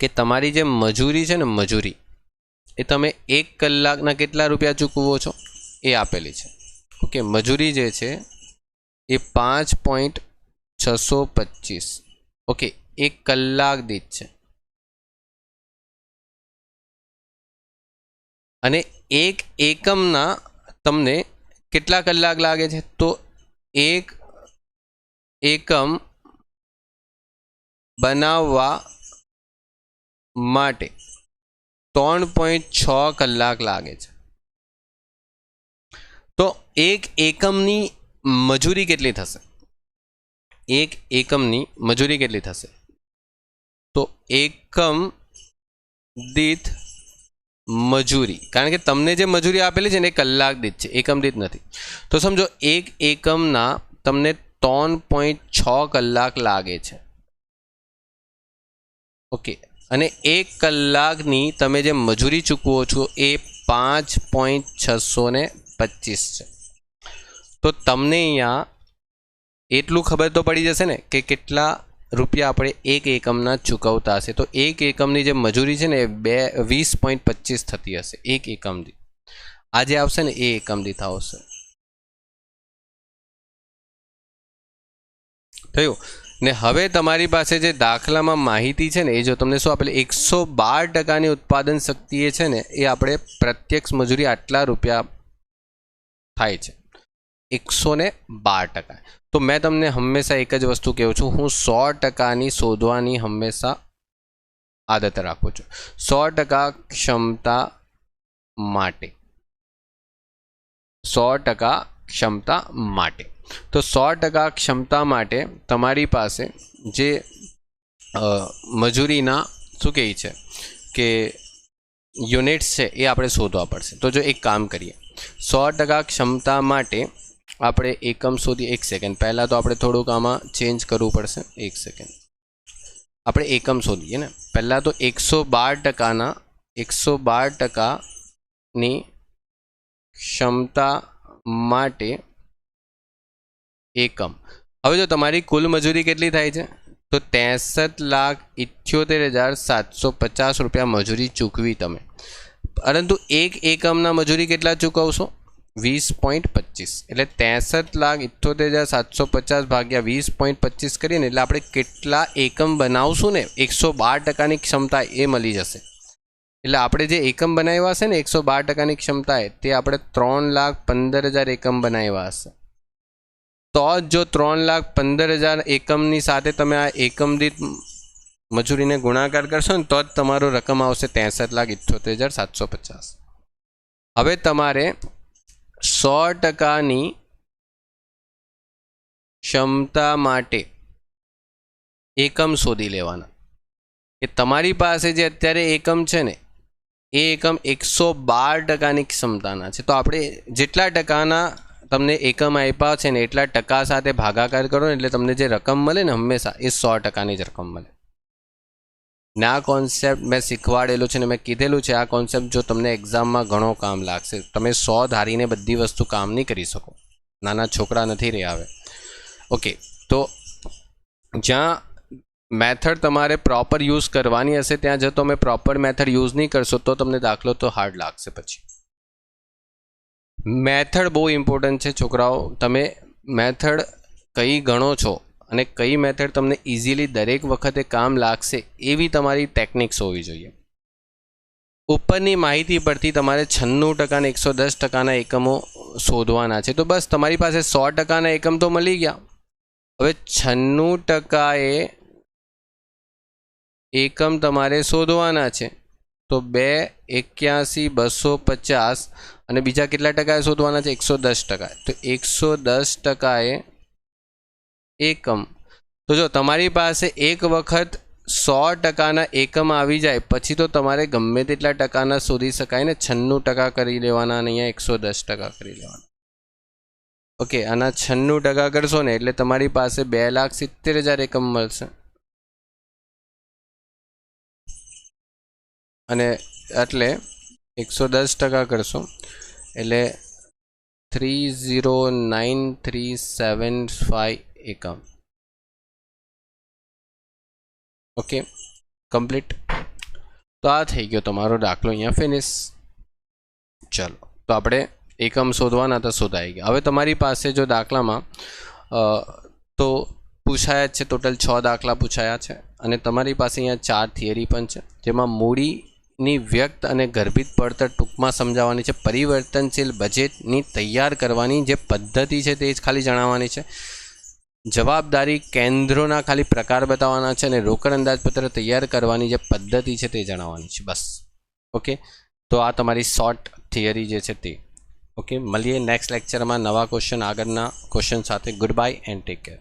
S1: કે તમારી જે મજૂરી છે ને, મજૂરી એ તમે 1 કલાકના કેટલા રૂપિયા ચૂકવો છો એ આપેલી છે. ઓકે, મજૂરી જે છે એ 5.625 ઓકે 1 કલાક દીઠ છે. અને 1 એકમના તમને કેટલા કલાક લાગે છે? તો 1 એકમ બનાવવા માટે 3.6 કલાક લાગે છે. તો 1 એકમની મજૂરી કેટલી થશે? 1 એકમની મજૂરી કેટલી થશે? તો એકમ દીઠ મજૂરી, કારણ કે તમને જે મજૂરી આપેલી છે ને એ કલાક દીઠ છે, એકમ દીઠ નથી. તો સમજો 1 એકમના તમને 3.6 કલાક લાગે છે. ઓકે, અને 1 કલાકની તમે જે મજૂરી ચૂકવો છો એ 5.625 છે. તો તમને અહીંયા એટલું ખબર તો પડી જશે ને કે કેટલા રૂપિયા આપણે 1 એકમના ચૂકવતા હશે. તો 1 એકમની જે મજૂરી છે ને એ 20.25 થતી હશે 1 એકમ દીઠ. આ જે આવશે ને એ એકમ દીઠ આવશે. થયું ને? હવે તમારી પાસે જે દાખલામાં માહિતી છે ને એ જો તમને શું આપેલી, 112% ઉત્પાદન શક્તિ એ છે ને એ આપણે પ્રત્યક્ષ મજૂરી આટલા રૂપિયા થાય છે, 112%. તો મેં તમને હંમેશા એક જ વસ્તુ કહું છું, હું 100%ની શોધવાની હંમેશા આદત રાખું છું. 100% ક્ષમતા માટે, 100% ક્ષમતા માટે. તો 100% ક્ષમતા માટે તમારી પાસે જે મજૂરીના શું કહે છે કે યુનિટ્સ છે એ આપણે શોધવા પડશે. તો જો એક કામ કરીએ, 100% ક્ષમતા માટે આપણે એકમ શોધી. 1 સેકન્ડ, પહેલાં તો આપણે થોડુંક આમાં ચેન્જ કરવું પડશે. 1 સેકન્ડ, આપણે એકમ શોધીએ ને. પહેલાં તો 112%ની ક્ષમતા માટે એકમ. હવે જો તમારી કુલ મજૂરી કેટલી થાય છે? તો 63,78,750 રૂપિયા મજૂરી ચૂકવી તમે. પરંતુ 1 એકમના મજૂરી કેટલા ચૂકવશો? 20.25. એટલે 63,78,750 ભાગ્યા 20.25 કરીએ ને એટલે આપણે કેટલા એકમ બનાવશું ને 112%ની ક્ષમતા એ મળી જશે. એટલે આપણે જે એકમ બનાવ્યા હશે ને 112%ની ક્ષમતાએ તે આપણે 3,15,000 એકમ બનાવ્યા હશે. તો જો 3,15,000 એકમની સાથે તમે આ એકમ દીઠ મજૂરીને ગુણાકાર કરશો ને તો જ તમારો રકમ આવશે 63,78,750. હવે તમારે 100%ની ક્ષમતા માટે એકમ શોધી લેવાના. કે તમારી પાસે જે અત્યારે એકમ છે ને એ એકમ 112%ની ક્ષમતાના છે. તો આપણે જેટલા ટકાના તમને એકમ આપ્યા છે ને એટલા ટકા સાથે ભાગાકાર કરો ને એટલે તમને જે રકમ મળે ને હંમેશા એ 100%ની જ રકમ મળે. ને આ કોન્સેપ્ટ મેં શીખવાડેલું છે ને મેં કીધેલું છે, આ કોન્સેપ્ટ જો તમને એક્ઝામમાં ઘણો કામ લાગશે. તમે 100 ધારીને બધી વસ્તુ કામ નહીં કરી શકો, નાના છોકરા નથી રહ્યા હવે. ઓકે, તો જ્યાં મેથડ તમારે પ્રોપર યુઝ કરવાની હશે ત્યાં જો તમે પ્રોપર મેથડ યુઝ નહીં કરશો તો તમને દાખલો તો હાર્ડ લાગશે. પછી મેથડ બહુ ઇમ્પોર્ટન્ટ છે છોકરાઓ. તમે મેથડ કઈ ગણો છો અને કઈ મેથડ તમને ઇઝીલી દરેક વખતે કામ લાગશે એવી તમારી ટેકનિક્સ હોવી જોઈએ. ઉપરની માહિતી પરથી તમારે 96% અને 110%ના એકમો શોધવાના છે. તો બસ તમારી પાસે 100%ના એકમ તો મળી ગયા. હવે 96% એકમ તમારે શોધવાના છે. તો 2, 81, 250 અને બીજા કેટલા ટકા શોધવાના છે? 110%. તો 110% એકમ. તો જો તમારી પાસે એક વખત 100% એકમ આવી જાય પછી તો તમારે ગમે તેટલા ટકાના શોધી શકાય ને. 96% કરી લેવાના અને અહીંયા 110% કરી લેવાના. ઓકે, આના 96% કરશો ને એટલે તમારી પાસે 2,70,000 એકમ મળશે. અને એટલે 110% કરશો એટલે 309375 એકમ. Okay, complete. તો આ થઈ ગયો તમારો દાખલો, અહીંયા ફિનિશ. ચલો, તો આપણે એકમ શોધવાના હતા, શોધાઈ ગયા. હવે તમારી પાસે જો દાખલામાં તો પૂછાયા છે, ટોટલ 6 દાખલા પૂછાયા છે અને તમારી પાસે અહીંયા 4 થિયરી પણ છે, જેમાં મૂડીની વ્યક્ત અને ગર્ભિત પડતર ટૂંકમાં સમજાવવાની છે. પરિવર્તનશીલ બજેટની તૈયાર કરવાની જે પદ્ધતિ છે તે જ ખાલી જણાવવાની છે. જવાબદારી કેન્દ્રોના ખાલી પ્રકાર બતાવવાના છે અને રોકડ અંદાજપત્ર તૈયાર કરવાની જે પદ્ધતિ છે તે જણાવવાની છે, બસ. ઓકે, તો આ તમારી શોર્ટ થિયરી જે છે તે. ઓકે, મળીએ નેક્સ્ટ લેક્ચરમાં નવા ક્વેશ્ચન, આગળના ક્વેશ્ચન સાથે. Good bye and take care.